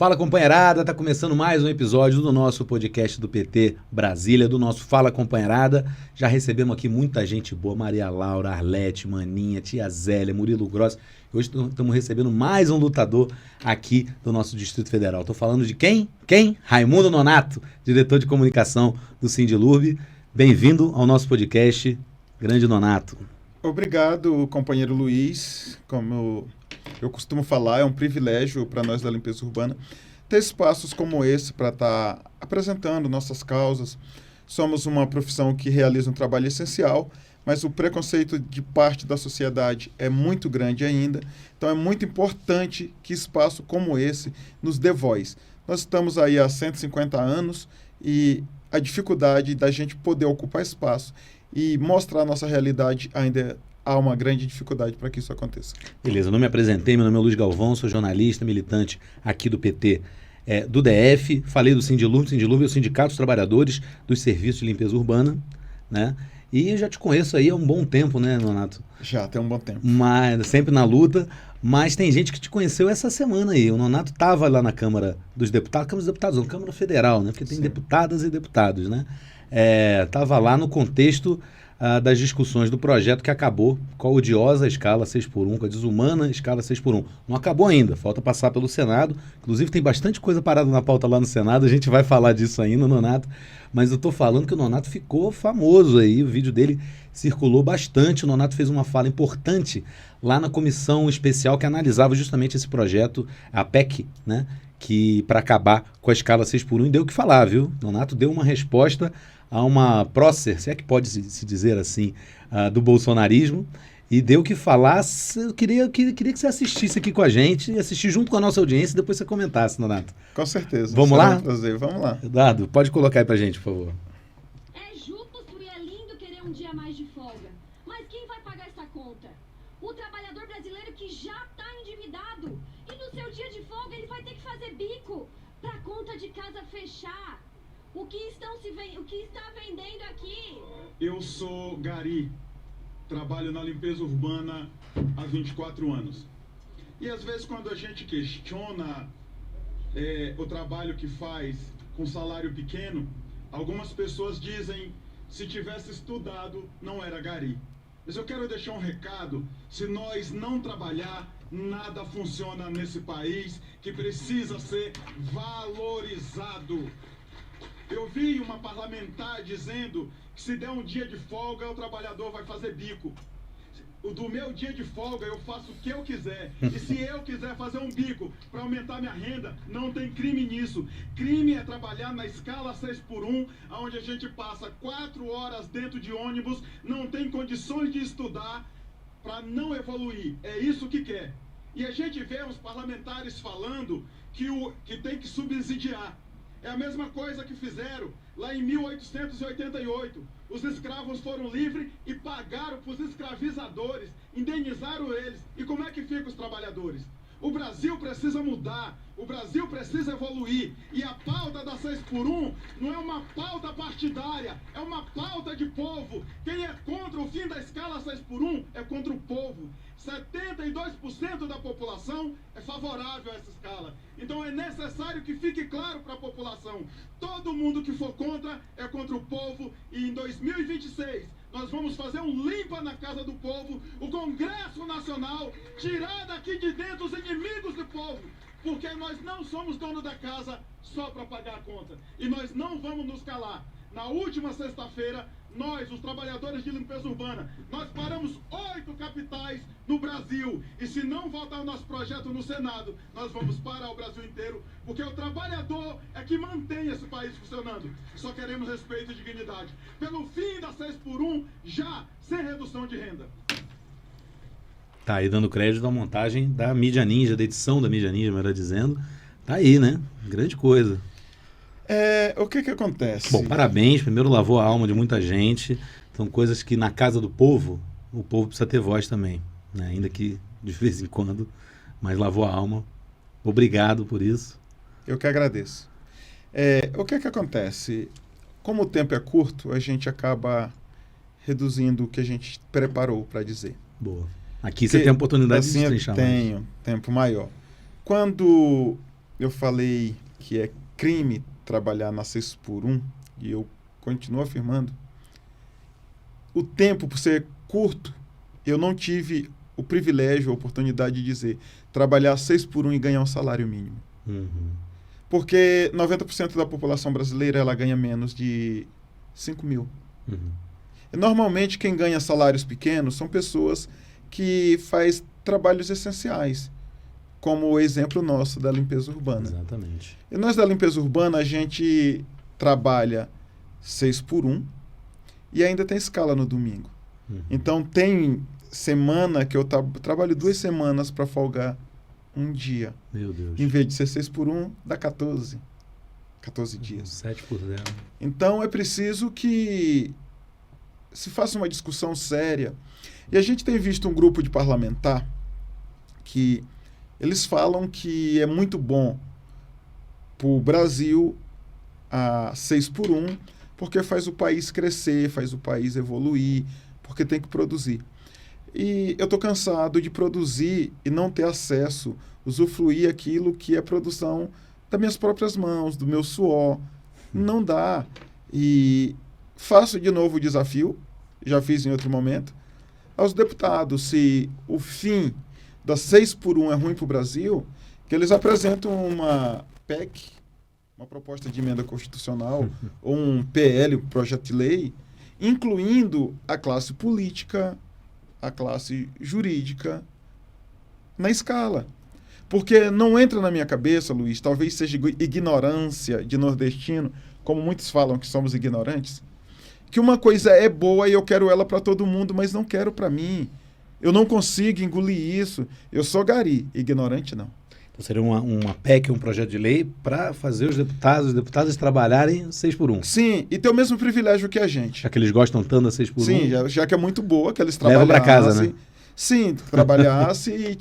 Fala, companheirada, tá começando mais um episódio do nosso podcast do PT Brasília, do nosso Fala, companheirada. Já recebemos aqui muita gente boa, Maria Laura, Arlete, Maninha, Tia Zélia, Murilo Gross. Hoje estamos recebendo mais um lutador aqui do nosso Distrito Federal. Estou falando de quem? Raimundo Nonato, diretor de comunicação do Sindilurb. Bem-vindo ao nosso podcast, grande Nonato. Obrigado, companheiro Luiz. Como eu costumo falar, é um privilégio para nós da limpeza urbana ter espaços como esse para estar apresentando nossas causas. Somos uma profissão que realiza um trabalho essencial, mas o preconceito de parte da sociedade é muito grande ainda. Então é muito importante que espaço como esse nos dê voz. Nós estamos aí há 150 anos e a dificuldade da gente poder ocupar espaço e mostrar a nossa realidade ainda há uma grande dificuldade para que isso aconteça. Beleza, eu não me apresentei, meu nome é Luiz Galvão, sou jornalista, militante aqui do PT do DF, falei do Sindilurb. Sindilurb é o Sindicato dos Trabalhadores dos Serviços de Limpeza Urbana, né? E eu já te conheço aí há um bom tempo, né, Nonato? Já tem um bom tempo. Mas, sempre na luta, mas tem gente que te conheceu essa semana aí. O Nonato estava lá na Câmara dos Deputados, não, Câmara Federal, né? Porque tem deputadas e deputados, né? Estava lá no contexto das discussões do projeto que acabou com a odiosa escala 6x1, com a desumana escala 6x1. Não acabou ainda, falta passar pelo Senado. Inclusive tem bastante coisa parada na pauta lá no Senado, a gente vai falar disso ainda, Nonato. Mas eu estou falando que o Nonato ficou famoso aí, o vídeo dele circulou bastante. O Nonato fez uma fala importante lá na comissão especial que analisava justamente esse projeto, a PEC, né? Que para acabar com a escala 6x1 e deu o que falar, viu? O Nonato deu uma resposta a uma prócer, se é que pode se dizer assim, do bolsonarismo, e deu o que falar. Eu queria que você assistisse aqui com a gente, assistir junto com a nossa audiência e depois você comentasse, Nonato. Com certeza. Vamos lá? Um prazer. Vamos lá. Eduardo, pode colocar aí pra gente, por favor. É justo e é lindo querer um dia mais de folga, mas quem vai pagar essa conta? O trabalhador brasileiro que já está endividado, e no seu dia de folga ele vai ter que fazer bico para a conta de casa fechar. O que está vendendo aqui? Eu sou Gari, trabalho na limpeza urbana há 24 anos. E às vezes quando a gente questiona o trabalho que faz com salário pequeno, algumas pessoas dizem, se tivesse estudado, não era Gari. Mas eu quero deixar um recado, se nós não trabalhar, nada funciona nesse país que precisa ser valorizado. Eu vi uma parlamentar dizendo que se der um dia de folga, o trabalhador vai fazer bico. Do meu dia de folga, eu faço o que eu quiser. E se eu quiser fazer um bico para aumentar minha renda, não tem crime nisso. Crime é trabalhar na escala 6x1, onde a gente passa 4 horas dentro de ônibus, não tem condições de estudar para não evoluir. É isso que quer. E a gente vê os parlamentares falando que tem que subsidiar. É a mesma coisa que fizeram lá em 1888. Os escravos foram livres e pagaram para os escravizadores, indenizaram eles. E como é que ficam os trabalhadores? O Brasil precisa mudar, o Brasil precisa evoluir. E a pauta da 6x1 não é uma pauta partidária, é uma pauta de povo. Quem é contra o fim da escala 6x1 é contra o povo. 72% da população é favorável a essa escala. Então é necessário que fique claro para a população. Todo mundo que for contra é contra o povo. E em 2026 nós vamos fazer um limpa na casa do povo, o Congresso Nacional, tirar daqui de dentro os inimigos do povo. Porque nós não somos dono da casa só para pagar a conta. E nós não vamos nos calar. Na última sexta-feira, nós, os trabalhadores de limpeza urbana, nós paramos 8 capitais no Brasil. E se não votar o nosso projeto no Senado, nós vamos parar o Brasil inteiro, porque o trabalhador é que mantém esse país funcionando. Só queremos respeito e dignidade. Pelo fim da 6x1, já sem redução de renda. Tá aí dando crédito à montagem da Mídia Ninja, da edição da Mídia Ninja, melhor dizendo. Tá aí, né? Grande coisa. O que acontece? Bom, parabéns. Primeiro lavou a alma de muita gente. São coisas que na casa do povo, o povo precisa ter voz também, né? Ainda que de vez em quando, mas lavou a alma. Obrigado por isso. Eu que agradeço. O que acontece? Como o tempo é curto, a gente acaba reduzindo o que a gente preparou para dizer. Boa. Aqui você tem a oportunidade de destrinchar mais. Tenho tempo maior. Quando eu falei que é crime trabalhar na 6 por 1, e eu continuo afirmando, o tempo, por ser curto, eu não tive o privilégio, a oportunidade de dizer trabalhar 6 por 1 e ganhar um salário mínimo. Porque 90% da população brasileira ela ganha menos de 5 mil. E normalmente quem ganha salários pequenos são pessoas que faz trabalhos essenciais, como o exemplo nosso da limpeza urbana. Exatamente. E nós da limpeza urbana, a gente trabalha 6 por 1 e ainda tem escala no domingo. Então tem semana que eu trabalho 2 semanas para folgar um dia. Meu Deus. Em vez de ser 6 por 1, dá 14 dias. 7 por 0. Então é preciso que se faça uma discussão séria. E a gente tem visto um grupo de parlamentar que eles falam que é muito bom para o Brasil a 6 por 1, porque faz o país crescer, faz o país evoluir, porque tem que produzir. E eu estou cansado de produzir e não ter acesso, usufruir aquilo que é produção das minhas próprias mãos, do meu suor. Não dá. E faço de novo o desafio, já fiz em outro momento, aos deputados, se o fim da 6 por 1 é ruim para o Brasil, que eles apresentam uma PEC, uma proposta de emenda constitucional, ou um PL, um projeto de lei, incluindo a classe política, a classe jurídica na escala. Porque não entra na minha cabeça, Luiz, talvez seja ignorância de nordestino, como muitos falam que somos ignorantes, que uma coisa é boa e eu quero ela para todo mundo, mas não quero para mim. Eu não consigo engolir isso. Eu sou gari, ignorante não. Então seria uma PEC, um projeto de lei, para fazer os deputados trabalharem 6 por 1. Sim, e ter o mesmo privilégio que a gente. Já que eles gostam tanto da 6 por 1. Sim, já que é muito boa, que eles Levam trabalhassem. para casa, né? Sim, trabalhassem e,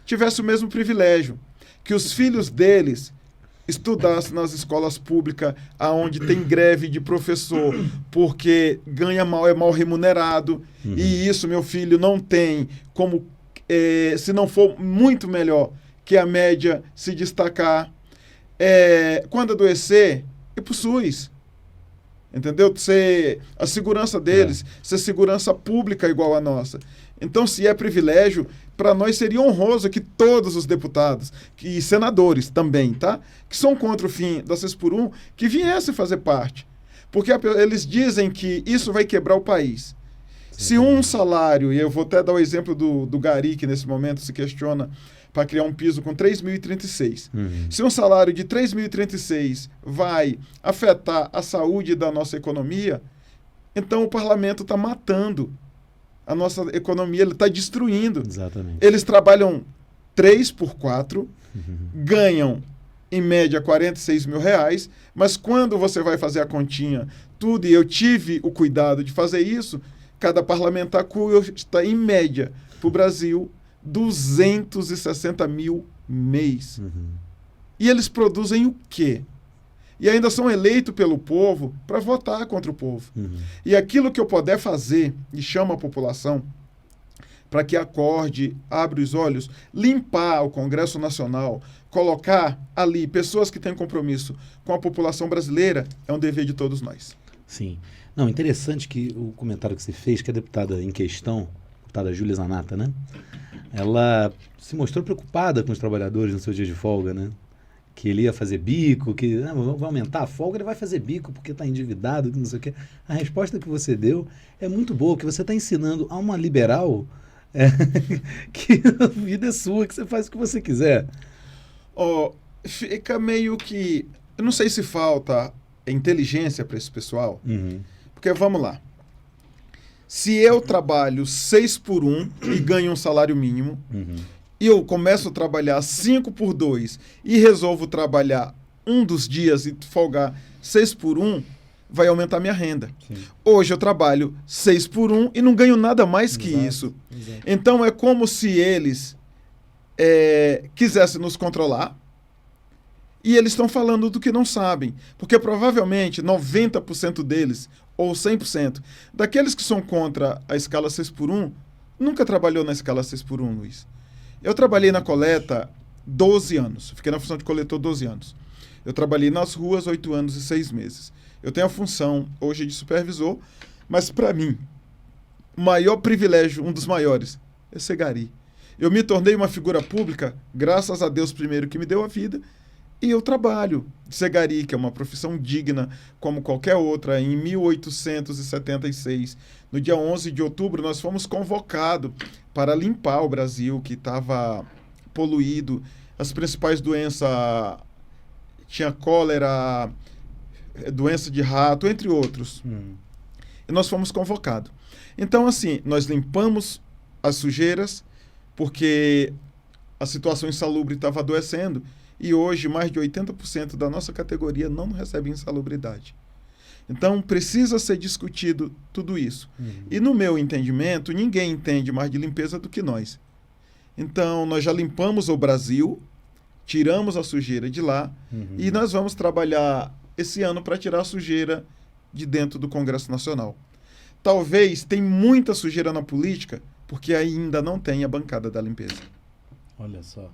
tivesse o mesmo privilégio. Que os filhos deles estudassem nas escolas públicas, aonde tem greve de professor, porque ganha mal, é mal remunerado. E isso, meu filho, não tem como, se não for muito melhor que a média, se destacar. Quando adoecer, ir pro SUS. Entendeu? Ser a segurança deles, ser segurança pública igual a nossa. Então, se é privilégio, para nós seria honroso que todos os deputados e senadores também, tá? Que são contra o fim da 6 por 1, que viessem fazer parte. Porque eles dizem que isso vai quebrar o país. Se um salário, e eu vou até dar o exemplo do Gari, que nesse momento se questiona para criar um piso com 3.036. Se um salário de 3.036 vai afetar a saúde da nossa economia, então o parlamento está matando a nossa economia, ele está destruindo. Exatamente. Eles trabalham 3 por 4, ganham em média 46 mil reais, mas quando você vai fazer a continha, tudo, e eu tive o cuidado de fazer isso, cada parlamentar custa em média para o Brasil 260 mil mês. E eles produzem o quê? E ainda são eleitos pelo povo para votar contra o povo. E aquilo que eu puder fazer, e chamo a população para que acorde, abre os olhos, limpar o Congresso Nacional, colocar ali pessoas que têm compromisso com a população brasileira, é um dever de todos nós. Sim. Não, interessante que o comentário que você fez, que a deputada em questão, a deputada Júlia Zanata, né? Ela se mostrou preocupada com os trabalhadores no seu dia de folga, né? Que ele ia fazer bico, que vai aumentar a folga, ele vai fazer bico porque está endividado, que não sei o quê. A resposta que você deu é muito boa, que você está ensinando a uma liberal que a vida é sua, que você faz o que você quiser. Fica meio que... Eu não sei se falta inteligência para esse pessoal, porque vamos lá. Se eu trabalho 6 por 1 e ganho um salário mínimo, e eu começo a trabalhar 5 por 2 e resolvo trabalhar um dos dias e folgar 6 por 1, vai aumentar minha renda. Sim. Hoje eu trabalho 6 por 1 e não ganho nada mais que isso. Exato. Então é como se eles quisessem nos controlar, e eles estão falando do que não sabem. Porque provavelmente 90% deles, ou 100%, daqueles que são contra a escala 6 por 1, nunca trabalhou na escala 6 por 1, Luiz. Eu trabalhei na coleta 12 anos. Fiquei na função de coletor 12 anos. Eu trabalhei nas ruas 8 anos e 6 meses. Eu tenho a função hoje de supervisor, mas para mim, o maior privilégio, um dos maiores, é ser gari. Eu me tornei uma figura pública, graças a Deus primeiro que me deu a vida, e eu trabalho de ser gari, que é uma profissão digna como qualquer outra. Em 1876, no dia 11 de outubro, nós fomos convocados para limpar o Brasil, que estava poluído. As principais doenças, tinha cólera, doença de rato, entre outros. E nós fomos convocados. Então, assim, nós limpamos as sujeiras, porque a situação insalubre estava adoecendo, e hoje mais de 80% da nossa categoria não recebe insalubridade. Então, precisa ser discutido tudo isso. E no meu entendimento, ninguém entende mais de limpeza do que nós. Então, nós já limpamos o Brasil, tiramos a sujeira de lá, e nós vamos trabalhar esse ano para tirar a sujeira de dentro do Congresso Nacional. Talvez tem muita sujeira na política, porque ainda não tem a bancada da limpeza. Olha só,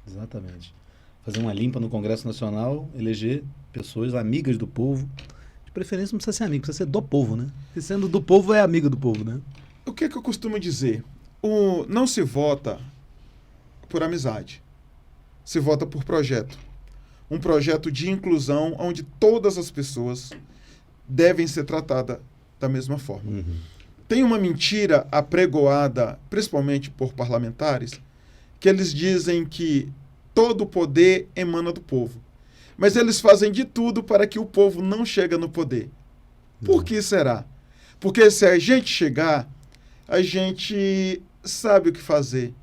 exatamente. Fazer uma limpa no Congresso Nacional, eleger pessoas amigas do povo. De preferência não precisa ser amigo, precisa ser do povo, né? E sendo do povo é amigo do povo, né? O que eu costumo dizer? Não se vota por amizade. Se vota por projeto. Um projeto de inclusão onde todas as pessoas devem ser tratadas da mesma forma. Tem uma mentira apregoada, principalmente por parlamentares, que eles dizem que todo o poder emana do povo. Mas eles fazem de tudo para que o povo não chegue no poder. Por que será? Porque se a gente chegar, a gente sabe o que fazer.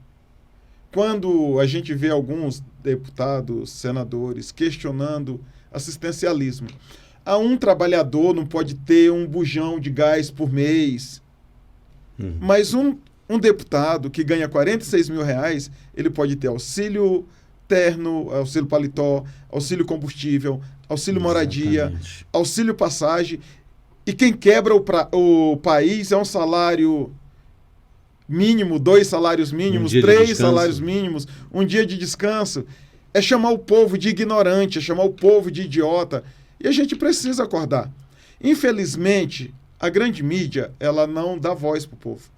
Quando a gente vê alguns deputados, senadores questionando assistencialismo, um trabalhador não pode ter um bujão de gás por mês, mas um deputado que ganha R$46.000, ele pode ter auxílio terno, auxílio paletó, auxílio combustível, auxílio moradia, auxílio passagem, e quem quebra o país é um salário mínimo, 2 salários mínimos, 3 salários mínimos, um dia de descanso. É chamar o povo de ignorante, é chamar o povo de idiota. E a gente precisa acordar. Infelizmente, a grande mídia, ela não dá voz para o povo.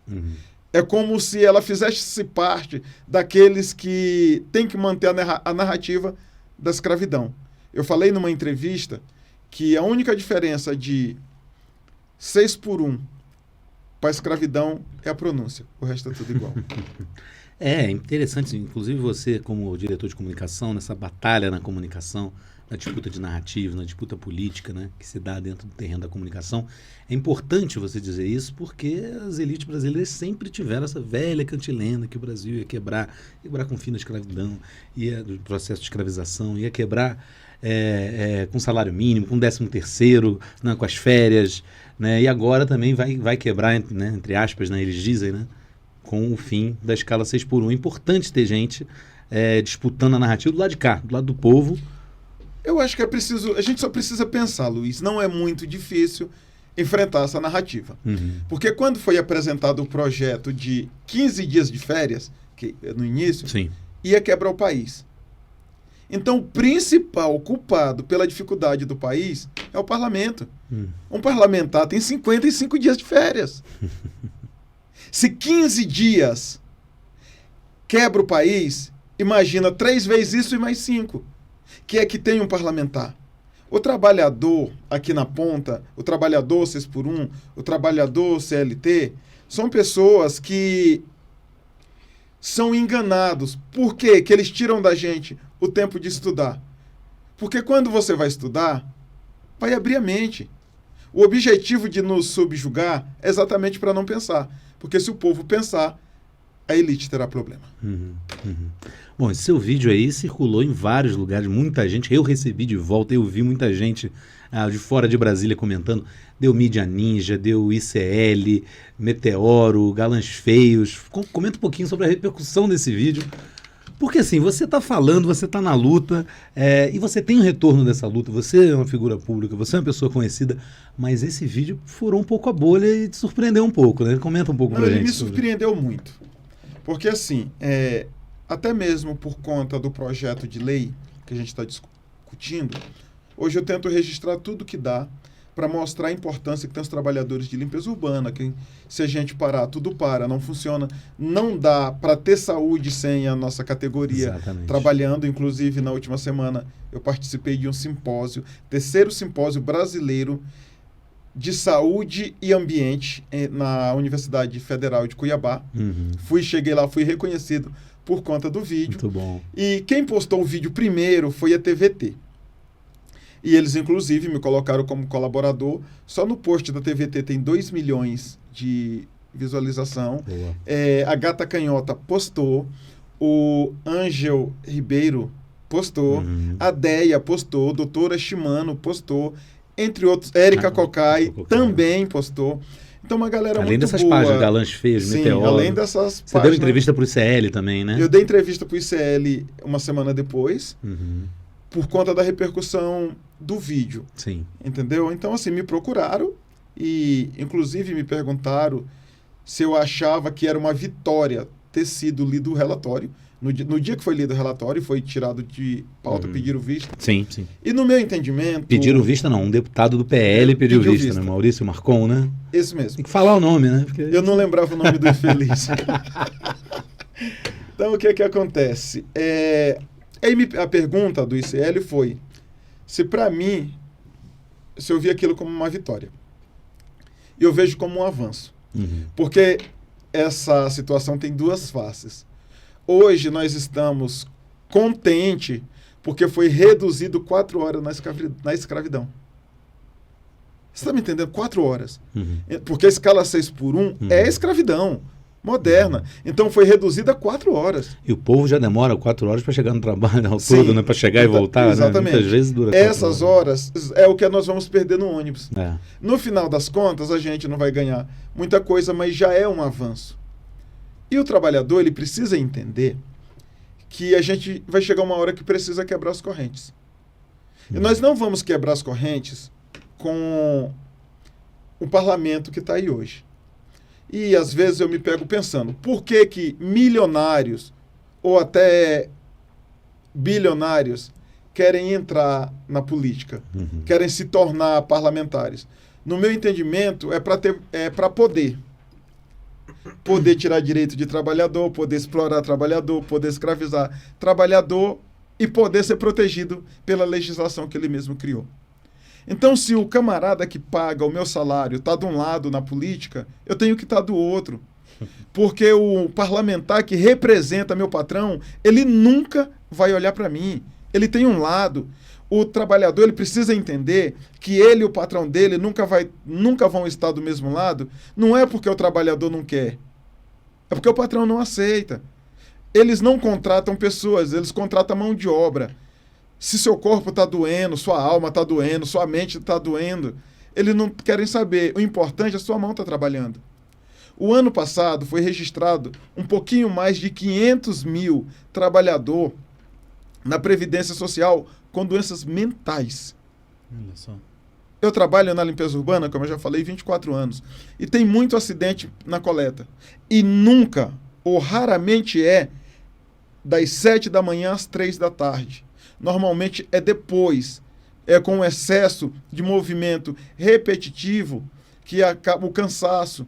É como se ela fizesse parte daqueles que têm que manter a narrativa da escravidão. Eu falei numa entrevista que a única diferença de 6:1 para a escravidão é a pronúncia. O resto é tudo igual. É interessante, inclusive você como diretor de comunicação, nessa batalha na comunicação, na disputa de narrativa, na disputa política, né, que se dá dentro do terreno da comunicação. É importante você dizer isso porque as elites brasileiras sempre tiveram essa velha cantilena que o Brasil ia quebrar com o fim da escravidão, do processo de escravização, ia quebrar com salário mínimo, com 13º, né, com as férias, né, e agora também vai quebrar, né, entre aspas, né, eles dizem, né, com o fim da escala 6:1. É importante ter gente disputando a narrativa do lado de cá, do lado do povo. Eu acho que é preciso, a gente só precisa pensar, Luiz, não é muito difícil enfrentar essa narrativa. Porque quando foi apresentado o projeto de 15 dias de férias, que no início, ia quebrar o país. Então, o principal culpado pela dificuldade do país é o parlamento. Um parlamentar tem 55 dias de férias. Se 15 dias quebra o país, imagina 3 vezes isso e mais 5. Que é que tem um parlamentar. O trabalhador aqui na ponta, o trabalhador 6:1, o trabalhador CLT, são pessoas que são enganados. Por quê? Que eles tiram da gente o tempo de estudar. Porque quando você vai estudar, vai abrir a mente. O objetivo de nos subjugar é exatamente para não pensar. Porque se o povo pensar, a elite terá problema. Bom, esse seu vídeo aí circulou em vários lugares, muita gente, eu recebi de volta, eu vi muita gente de fora de Brasília comentando, deu Mídia Ninja, deu ICL, Meteoro, Galãs Feios. Comenta um pouquinho sobre a repercussão desse vídeo, porque assim, você está falando, você está na luta, e você tem um retorno dessa luta, você é uma figura pública, você é uma pessoa conhecida, mas esse vídeo furou um pouco a bolha e te surpreendeu um pouco, né? Comenta um pouco pra gente. Ele me surpreendeu muito. Porque assim, até mesmo por conta do projeto de lei que a gente está discutindo, hoje eu tento registrar tudo que dá para mostrar a importância que tem os trabalhadores de limpeza urbana, que se a gente parar, tudo para, não funciona, não dá para ter saúde sem a nossa categoria Exatamente. trabalhando. Inclusive, na última semana, eu participei de um simpósio, 3º simpósio brasileiro de saúde e ambiente na Universidade Federal de Cuiabá. Cheguei lá, fui reconhecido por conta do vídeo. Muito bom. E quem postou o vídeo primeiro foi a TVT. E eles, inclusive, me colocaram como colaborador. Só no post da TVT tem 2 milhões de visualização. Boa. A Gata Canhota postou. O Ângel Ribeiro postou. A Deia postou. Doutora Shimano postou. Entre outros, Érica Cocai também postou. Então, uma galera além muito dessas boa. páginas, Galãs Feios, Sim, Meteoro. além dessas Você páginas. deu entrevista para o ICL também, né? Eu dei entrevista para o ICL uma semana depois, por conta da repercussão do vídeo. Sim. Entendeu? Então, assim, me procuraram e, inclusive, me perguntaram se eu achava que era uma vitória ter sido lido o relatório. No dia que foi lido o relatório, foi tirado de pauta, pediram vista. Sim, sim. E no meu entendimento... Pediram vista não, um deputado do PL pediu vista, né? Maurício Marcon, né? Esse mesmo. Tem que falar o nome, né? Porque... Eu não lembrava o nome do infeliz. Então, o que é que acontece? A pergunta do ICL foi se para mim, se eu vi aquilo como uma vitória. E eu vejo como um avanço. Porque essa situação tem 2 faces. Hoje nós estamos contentes porque foi reduzido 4 horas na escravidão. Você está me entendendo? 4 horas. Porque a escala 6x1 é escravidão moderna. Então foi reduzida a 4 horas. E o povo já demora 4 horas para chegar no trabalho ao Sim, todo, né? Para chegar e voltar, exatamente. Né? Muitas vezes dura 4 Essas horas é o que nós vamos perder no ônibus. É. No final das contas, a gente não vai ganhar muita coisa, mas já é um avanço. E o trabalhador, ele precisa entender que a gente vai chegar uma hora que precisa quebrar as correntes. E nós não vamos quebrar as correntes com o parlamento que está aí hoje. E às vezes eu me pego pensando, por que que milionários ou até bilionários querem entrar na política, querem se tornar parlamentares? No meu entendimento, é para poder tirar direito de trabalhador, poder explorar trabalhador, poder escravizar trabalhador e poder ser protegido pela legislação que ele mesmo criou. Então, se o camarada que paga o meu salário está de um lado na política, eu tenho que estar do outro. Porque o parlamentar que representa meu patrão, ele nunca vai olhar para mim. Ele tem um lado. O trabalhador, ele precisa entender que ele e o patrão dele nunca vão estar do mesmo lado. Não é porque o trabalhador não quer. É porque o patrão não aceita. Eles não contratam pessoas, eles contratam mão de obra. Se seu corpo está doendo, sua alma está doendo, sua mente está doendo, eles não querem saber. O importante é a sua mão estar trabalhando. O ano passado foi registrado um pouquinho mais de 500 mil trabalhadores na Previdência Social com doenças mentais. Olha só. Eu trabalho na limpeza urbana, como eu já falei, 24 anos. E tem muito acidente na coleta. E nunca, ou raramente das 7 da manhã às 3 da tarde. Normalmente é depois. É com o excesso de movimento repetitivo que acaba o cansaço.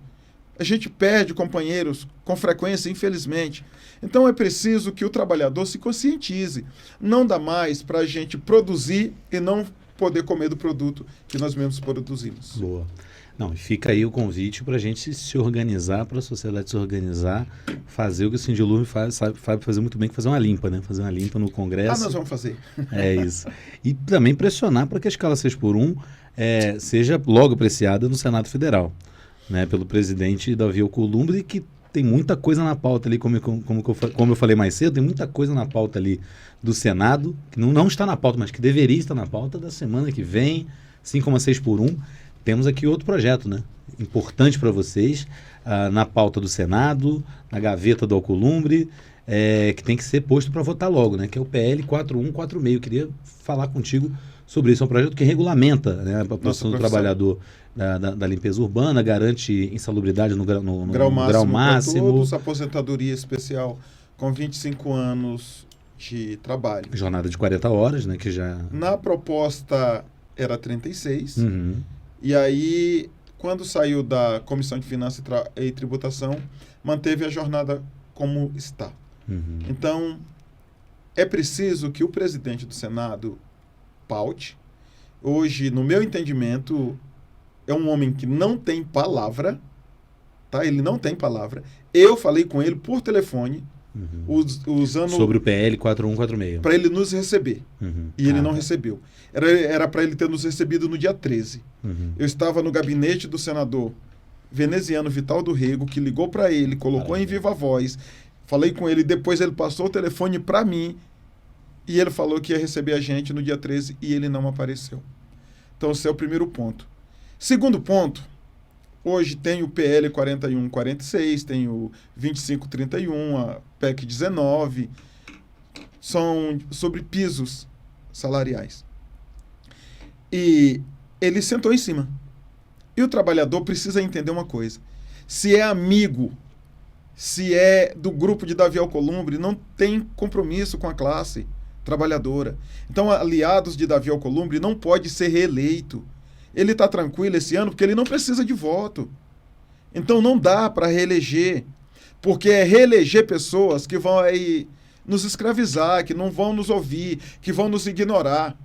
A gente perde companheiros com frequência, infelizmente. Então é preciso que o trabalhador se conscientize. Não dá mais para a gente produzir e não poder comer do produto que nós mesmos produzimos. Boa. Não, fica aí o convite para a gente se organizar, para a sociedade se organizar, fazer o que o Sindilume sabe fazer muito bem, que fazer uma limpa, né? Fazer uma limpa no Congresso. Nós vamos fazer. É isso. E também pressionar para que a escala 6x1 seja logo apreciada no Senado Federal, né? Pelo presidente Davi Alcolumbre, que tem muita coisa na pauta ali, como eu falei mais cedo, tem muita coisa na pauta ali do Senado, que não está na pauta, mas que deveria estar na pauta da semana que vem, assim como a 6x1. Temos aqui outro projeto, né? Importante para vocês, na pauta do Senado, na gaveta do Alcolumbre, que tem que ser posto para votar logo, né? Que é o PL 4146. Eu queria falar contigo sobre isso. É um projeto que regulamenta, né, a posição do trabalhador da limpeza urbana, garante insalubridade no grau máximo. Para todos, aposentadoria especial com 25 anos de trabalho. Jornada de 40 horas, né? Que já... Na proposta era 36. Uhum. E aí, quando saiu da Comissão de Finanças e Tributação, manteve a jornada como está. Uhum. Então, é preciso que o presidente do Senado paute. Hoje, no meu entendimento, é um homem que não tem palavra, tá? Ele não tem palavra. Eu falei com ele por telefone, usando... Sobre o PL 4146. para ele nos receber. Uhum. E ele não recebeu. Era para ele ter nos recebido no dia 13. Uhum. Eu estava no gabinete do senador veneziano Vital do Rego, que ligou para ele, colocou em viva voz. Falei com ele, depois ele passou o telefone para mim e ele falou que ia receber a gente no dia 13 e ele não apareceu. Então, esse é o primeiro ponto. Segundo ponto, hoje tem o PL 4146, tem o 2531, a PEC 19, são sobre pisos salariais. E ele sentou em cima. E o trabalhador precisa entender uma coisa. Se é amigo, se é do grupo de Davi Alcolumbre, não tem compromisso com a classe trabalhadora. Então, aliados de Davi Alcolumbre não pode ser reeleito. Ele está tranquilo esse ano porque ele não precisa de voto. Então, não dá para reeleger, porque é reeleger pessoas que vão aí nos escravizar, que não vão nos ouvir, que vão nos ignorar.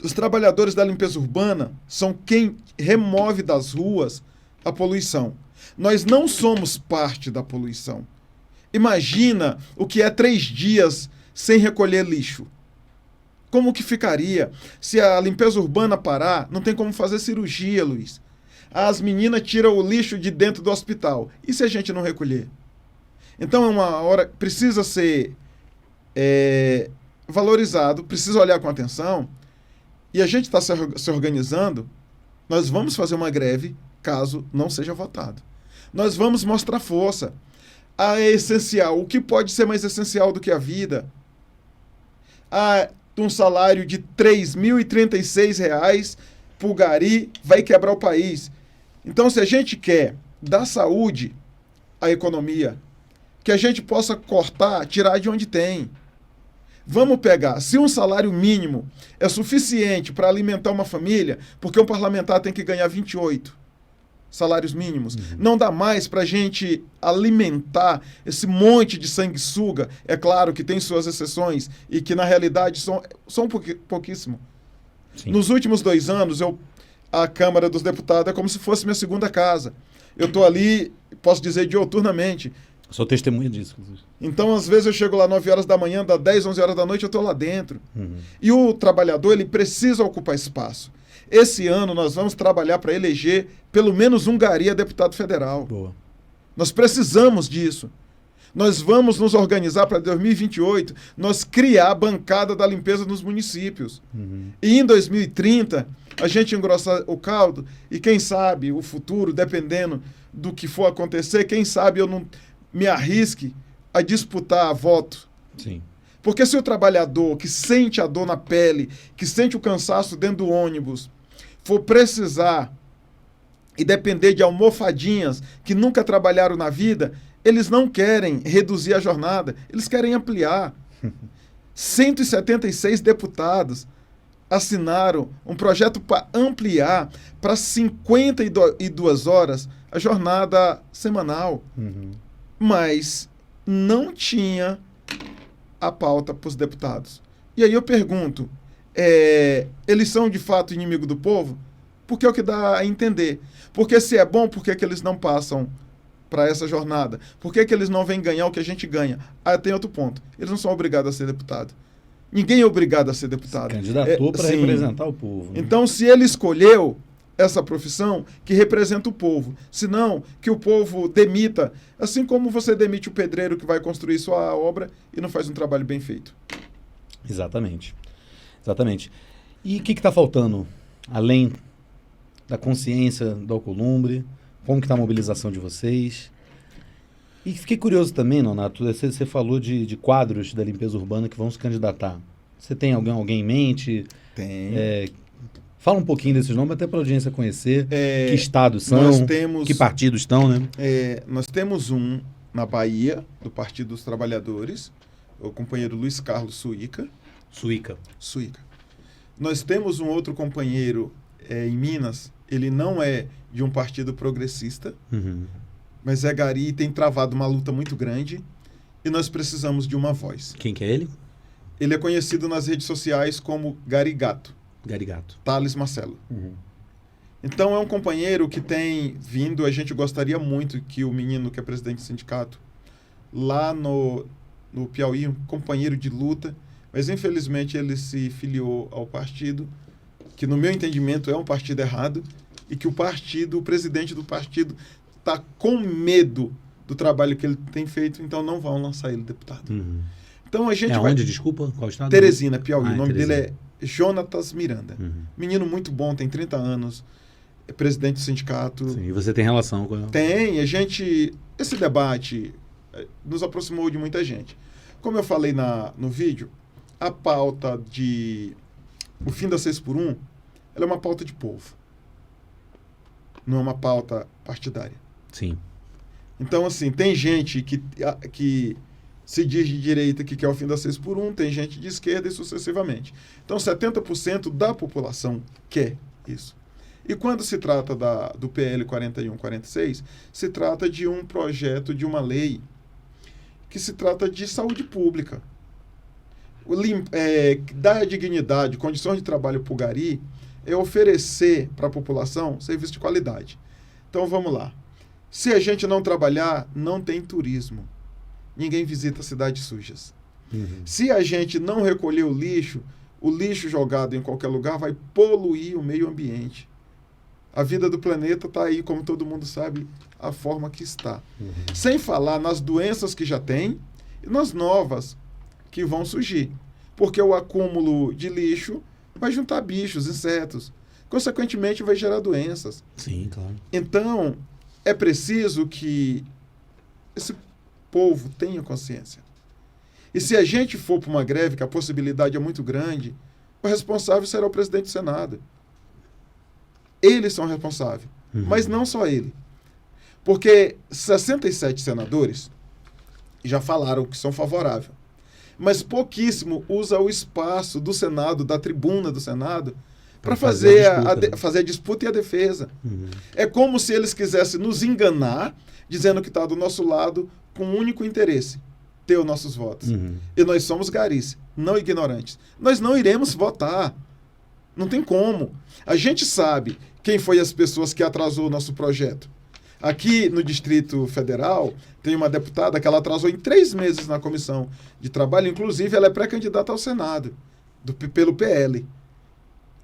Os trabalhadores da limpeza urbana são quem remove das ruas a poluição. Nós não somos parte da poluição. Imagina o que é 3 dias sem recolher lixo. Como que ficaria? Se a limpeza urbana parar, não tem como fazer cirurgia, Luiz. As meninas tiram o lixo de dentro do hospital. E se a gente não recolher? Então é uma hora, precisa ser valorizado, precisa olhar com atenção. E a gente está se organizando. Nós vamos fazer uma greve caso não seja votado. Nós vamos mostrar força. É essencial. O que pode ser mais essencial do que a vida? Um salário de R$ 3.036 por gari vai quebrar o país. Então, se a gente quer dar saúde à economia, que a gente possa cortar, tirar de onde tem. Vamos pegar, se um salário mínimo é suficiente para alimentar uma família, porque um parlamentar tem que ganhar 28 salários mínimos, não dá mais para a gente alimentar esse monte de sanguessuga. É claro que tem suas exceções e que na realidade são pouquíssimo. Sim. Nos últimos 2 anos, a Câmara dos Deputados é como se fosse minha segunda casa. Eu estou ali, posso dizer, dioturnamente. Sou testemunha disso. Então, às vezes, eu chego lá 9 horas da manhã, das 10, 11 horas da noite, eu estou lá dentro. E o trabalhador, ele precisa ocupar espaço. Esse ano, nós vamos trabalhar para eleger pelo menos um gari a deputado federal. Boa. Nós precisamos disso. Nós vamos nos organizar para 2028, nós criar a bancada da limpeza nos municípios. E em 2030, a gente engrossar o caldo e, quem sabe, o futuro, dependendo do que for acontecer, quem sabe eu não me arrisque a disputar voto. Sim. Porque se o trabalhador que sente a dor na pele, que sente o cansaço dentro do ônibus, for precisar e depender de almofadinhas que nunca trabalharam na vida, eles não querem reduzir a jornada, eles querem ampliar. 176 deputados assinaram um projeto para ampliar para 52 horas a jornada semanal. Mas não tinha a pauta para os deputados. E aí eu pergunto, eles são de fato inimigo do povo? Porque é o que dá a entender. Porque se é bom, por que eles não passam para essa jornada? Por que eles não vêm ganhar o que a gente ganha? Tem outro ponto. Eles não são obrigados a ser deputado. Ninguém é obrigado a ser deputado. Se candidatou para representar o povo. Né? Então, se ele escolheu essa profissão, que representa o povo. Senão, que o povo demita, assim como você demite o pedreiro que vai construir sua obra e não faz um trabalho bem feito. Exatamente. Exatamente. E o que está faltando, além da consciência do Alcolumbre? Como que está a mobilização de vocês? E fiquei curioso também, Nonato, você falou de quadros da limpeza urbana que vão se candidatar. Você tem alguém em mente? Tem. Fala um pouquinho desses nomes, até para a audiência conhecer que estados são, que partidos estão, né? Nós temos um na Bahia, do Partido dos Trabalhadores, o companheiro Luiz Carlos Suíca. Suíca. Nós temos um outro companheiro em Minas, ele não é de um partido progressista, Uhum. mas é gari e tem travado uma luta muito grande, e nós precisamos de uma voz. Quem que é ele? Ele é conhecido nas redes sociais como Garigato, Garigato. Thales Marcelo. Uhum. Então é um companheiro que tem vindo, a gente gostaria muito que o menino que é presidente do sindicato, lá no Piauí, um companheiro de luta, mas infelizmente ele se filiou ao partido, que no meu entendimento é um partido errado, e que o presidente do partido está com medo do trabalho que ele tem feito, então não vão lançar ele deputado. Uhum. Então a gente É vai... onde, desculpa? Qual estado? Teresina, Piauí. Ah, O nome Teresina. dele é Jonatas Miranda. Uhum. Menino muito bom, tem 30 anos, é presidente do sindicato. Sim, e você tem relação com ela? Tem, esse debate nos aproximou de muita gente. Como eu falei no vídeo, a pauta de o fim da 6x1, ela é uma pauta de povo. Não é uma pauta partidária. Sim. Então, assim, tem gente que se diz de direita que quer o fim da 6x1, tem gente de esquerda e sucessivamente. Então, 70% da população quer isso. E quando se trata do PL 4146, se trata de um projeto, de uma lei, que se trata de saúde pública. Dar dignidade, condições de trabalho para o gari, é oferecer para a população serviço de qualidade. Então, vamos lá. Se a gente não trabalhar, não tem turismo. Ninguém visita cidades sujas. Uhum. Se a gente não recolher o lixo jogado em qualquer lugar vai poluir o meio ambiente. A vida do planeta está aí, como todo mundo sabe, a forma que está. Uhum. Sem falar nas doenças que já tem e nas novas que vão surgir. Porque o acúmulo de lixo vai juntar bichos, insetos. Consequentemente, vai gerar doenças. Sim, claro. Então, é preciso que esse povo tenha consciência. E se a gente for para uma greve, que a possibilidade é muito grande, o responsável será o presidente do Senado. Eles são responsáveis. Uhum. Mas não só ele. Porque 67 senadores já falaram que são favoráveis. Mas pouquíssimo usa o espaço do Senado, da tribuna do Senado, para fazer a disputa e a defesa. Uhum. É como se eles quisessem nos enganar, dizendo que está do nosso lado com um único interesse, ter os nossos votos. Uhum. E nós somos garis, não ignorantes. Nós não iremos votar. Não tem como. A gente sabe quem foi as pessoas que atrasou o nosso projeto. Aqui no Distrito Federal, tem uma deputada que ela atrasou em 3 meses na Comissão de Trabalho. Inclusive, ela é pré-candidata ao Senado, pelo PL.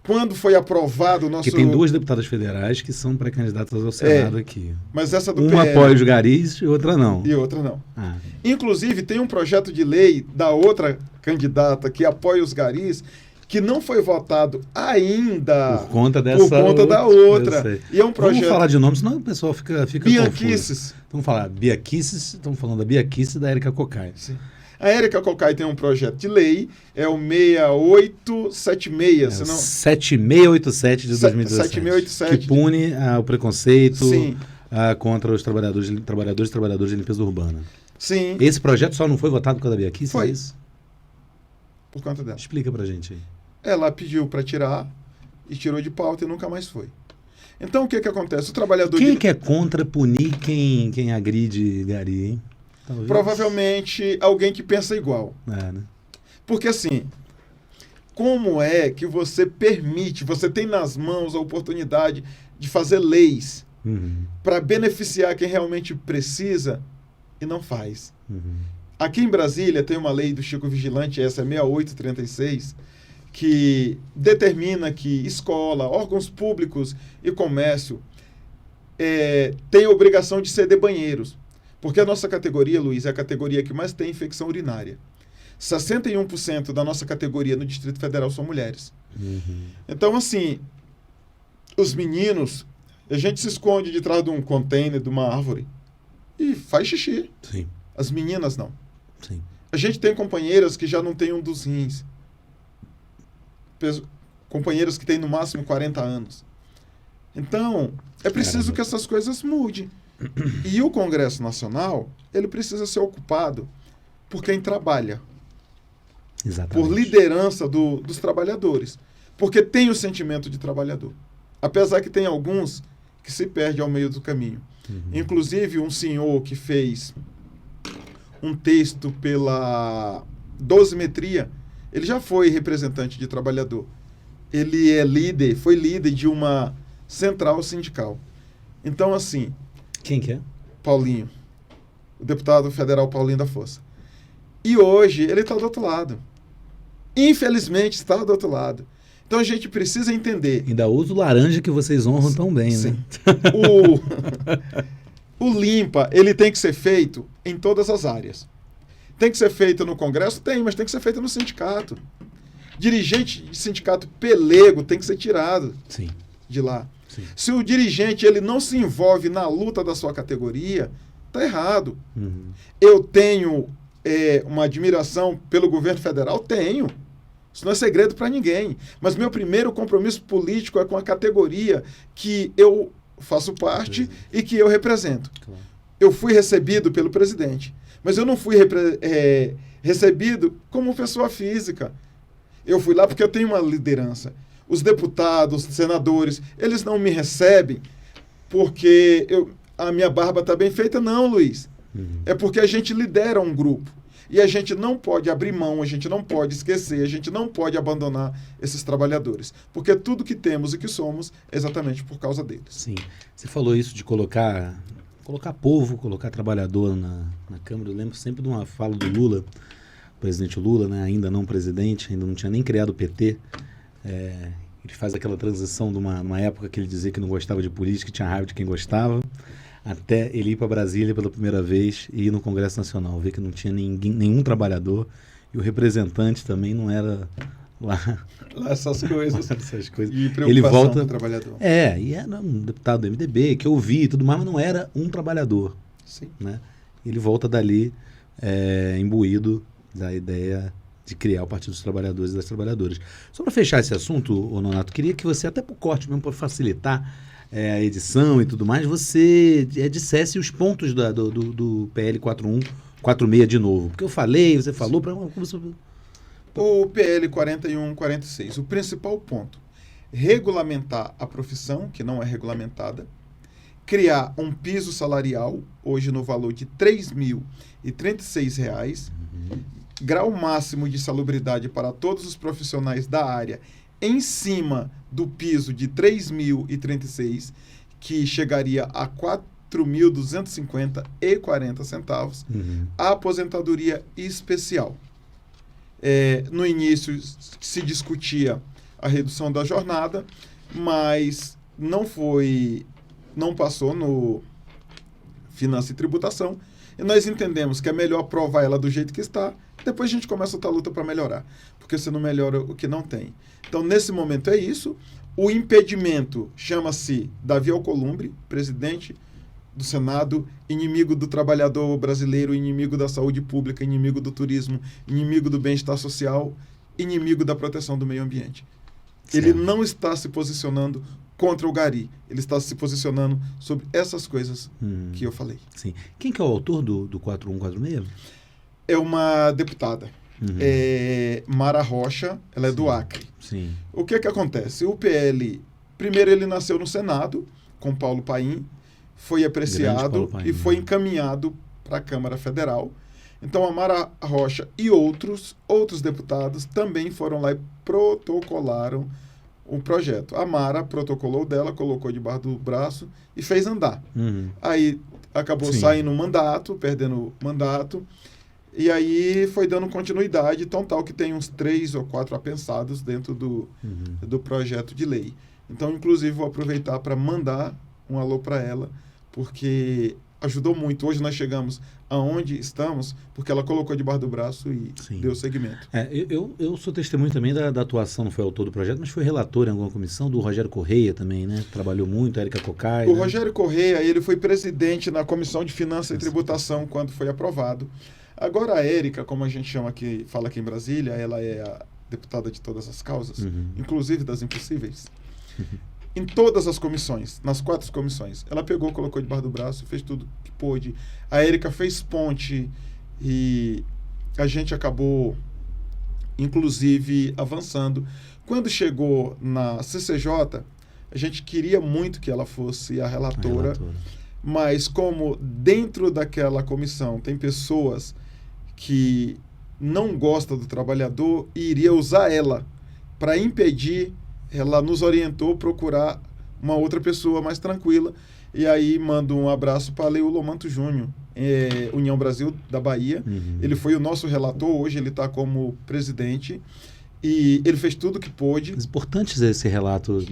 Quando foi aprovado o nosso... Porque tem 2 deputadas federais que são pré-candidatas ao Senado aqui. Mas essa do Uma PL... apoia os garis e outra não. E outra não. Ah. Inclusive, tem um projeto de lei da outra candidata que apoia os garis, que não foi votado ainda Por conta da outra. E é um projeto... Vamos falar de nome, senão o pessoal fica Bianquices. confuso. Vamos falar Bianquices, estamos falando da Bianquices e da Érica Cocai. Sim. A Érica Cocai tem um projeto de lei, é o 6876, senão... 7687 de 2017. 7687. Que pune o preconceito Sim. Contra os trabalhadores e trabalhadoras de limpeza urbana. Sim, Esse projeto só não foi votado por causa da Bianquices? Foi. É isso? por conta dela. Explica pra gente aí. Ela pediu para tirar e tirou de pauta e nunca mais foi. Então, o que acontece? O trabalhador... Quem que é contra punir quem agride gari, hein? Talvez. Provavelmente alguém que pensa igual. É, né? Porque assim, como é que você permite, você tem nas mãos a oportunidade de fazer leis Uhum. para beneficiar quem realmente precisa e não faz? Uhum. Aqui em Brasília tem uma lei do Chico Vigilante, essa é 6836, que determina que escola, órgãos públicos e comércio têm a obrigação de ceder banheiros. Porque a nossa categoria, Luiz, é a categoria que mais tem infecção urinária. 61% da nossa categoria no Distrito Federal são mulheres. Uhum. Então, assim, os meninos, a gente se esconde de trás de um container, de uma árvore, e faz xixi. Sim, As meninas não. sim. A gente tem companheiras que já não têm um dos rins. Companheiras que têm no máximo 40 anos. Então, é preciso Caramba. que essas coisas mudem. E o Congresso Nacional, ele precisa ser ocupado por quem trabalha, Exatamente. por liderança dos trabalhadores, porque tem o sentimento de trabalhador. Apesar que tem alguns que se perdem ao meio do caminho. Inclusive, um senhor que fez um texto pela dosimetria, ele já foi representante de trabalhador. Ele foi líder de uma central sindical. Então, assim, Quem que é? Paulinho, o deputado federal Paulinho da Força. E hoje ele está do outro lado. Infelizmente está do outro lado. Então a gente precisa entender. Ainda usa o laranja que vocês honram tão bem, Sim. né? O limpa, ele tem que ser feito em todas as áreas. Tem que ser feito no Congresso? Tem, mas tem que ser feito no sindicato. Dirigente de sindicato pelego tem que ser tirado Sim. de lá. Sim. Se o dirigente ele não se envolve na luta da sua categoria, tá errado. Eu tenho uma admiração pelo governo federal? Tenho. Isso não é segredo para ninguém. Mas meu primeiro compromisso político é com a categoria que eu faço parte e que eu represento. Claro. Eu fui recebido pelo presidente, mas eu não fui recebido como pessoa física. Eu fui lá porque eu tenho uma liderança. Os deputados, os senadores, eles não me recebem porque a minha barba está bem feita. Não, Luiz. É porque a gente lidera um grupo. E a gente não pode abrir mão, a gente não pode esquecer, a gente não pode abandonar esses trabalhadores. Porque tudo que temos e que somos é exatamente por causa deles. Sim. Você falou isso de colocar povo, colocar trabalhador na Câmara. Eu lembro sempre de uma fala do Lula, o presidente Lula, né, ainda não presidente, ainda não tinha nem criado o PT. Ele faz aquela transição de uma época que ele dizia que não gostava de política, que tinha raiva de quem gostava, até ele ir para Brasília pela primeira vez e ir no Congresso Nacional, ver que não tinha nenhum trabalhador e o representante também não era lá Essas coisas. essas coisas. E preocupação Ele volta do trabalhador. e era um deputado do MDB que eu vi e tudo mais, mas não era um trabalhador, Sim. né? Ele volta dali imbuído da ideia de criar o Partido dos Trabalhadores e das Trabalhadoras. Só para fechar esse assunto, Nonato, queria que você, até por corte mesmo, para facilitar a edição e tudo mais, você dissesse os pontos do PL 46 de novo. Porque eu falei, você falou, O PL 4146, o principal ponto, regulamentar a profissão, que não é regulamentada, criar um piso salarial, hoje no valor de R$ 3.036, grau máximo de salubridade para todos os profissionais da área, em cima do piso de R$ 3.036, que chegaria a R$ 4.250,40, a aposentadoria especial. No início se discutia a redução da jornada, mas não passou no Finança e Tributação, e nós entendemos que é melhor aprovar ela do jeito que está, depois a gente começa outra luta para melhorar, porque você não melhora o que não tem. Então, nesse momento é isso. O impedimento chama-se Davi Alcolumbre, presidente do Senado, inimigo do trabalhador brasileiro, inimigo da saúde pública, inimigo do turismo, inimigo do bem-estar social, inimigo da proteção do meio ambiente. Certo. Ele não está se posicionando contra o Gari, ele está se posicionando sobre essas coisas que eu falei. Sim. Quem que é o autor do 4146? É uma deputada, Mara Rocha, ela é do Acre. Sim. O que acontece? O PL, primeiro ele nasceu no Senado, com Paulo Paim, foi apreciado Paulo Paim, e foi encaminhado para a Câmara Federal. Então a Mara Rocha e outros deputados também foram lá e protocolaram o projeto. A Mara protocolou dela, colocou debaixo do braço e fez andar. Aí acabou saindo o mandato, perdendo o mandato, e aí foi dando continuidade, tão tal que tem uns 3 ou 4 apensados dentro do projeto de lei. Então, inclusive, vou aproveitar para mandar um alô para ela, porque ajudou muito. Hoje nós chegamos aonde estamos, porque ela colocou debaixo do braço e deu seguimento. Eu sou testemunho também da atuação, não foi autor do projeto, mas foi relator em alguma comissão, do Rogério Correia também, né? Trabalhou muito, a Érica Cocai. O Rogério Correia, ele foi presidente na Comissão de Finanças e Tributação quando foi aprovado. Agora a Érica, como a gente chama aqui, fala aqui em Brasília, ela é a deputada de todas as causas, inclusive das impossíveis. em todas as comissões, nas 4 comissões. Ela pegou, colocou debaixo do braço, fez tudo que pôde. A Érica fez ponte e a gente acabou, inclusive, avançando. Quando chegou na CCJ, a gente queria muito que ela fosse a relatora, mas como dentro daquela comissão tem pessoas que não gostam do trabalhador e iria usar ela para impedir, ela nos orientou a procurar uma outra pessoa mais tranquila. E aí mando um abraço para Leo Lomanto Júnior, União Brasil da Bahia. Ele foi o nosso relator, hoje ele está como presidente. E ele fez tudo o que pôde. É importante esse relato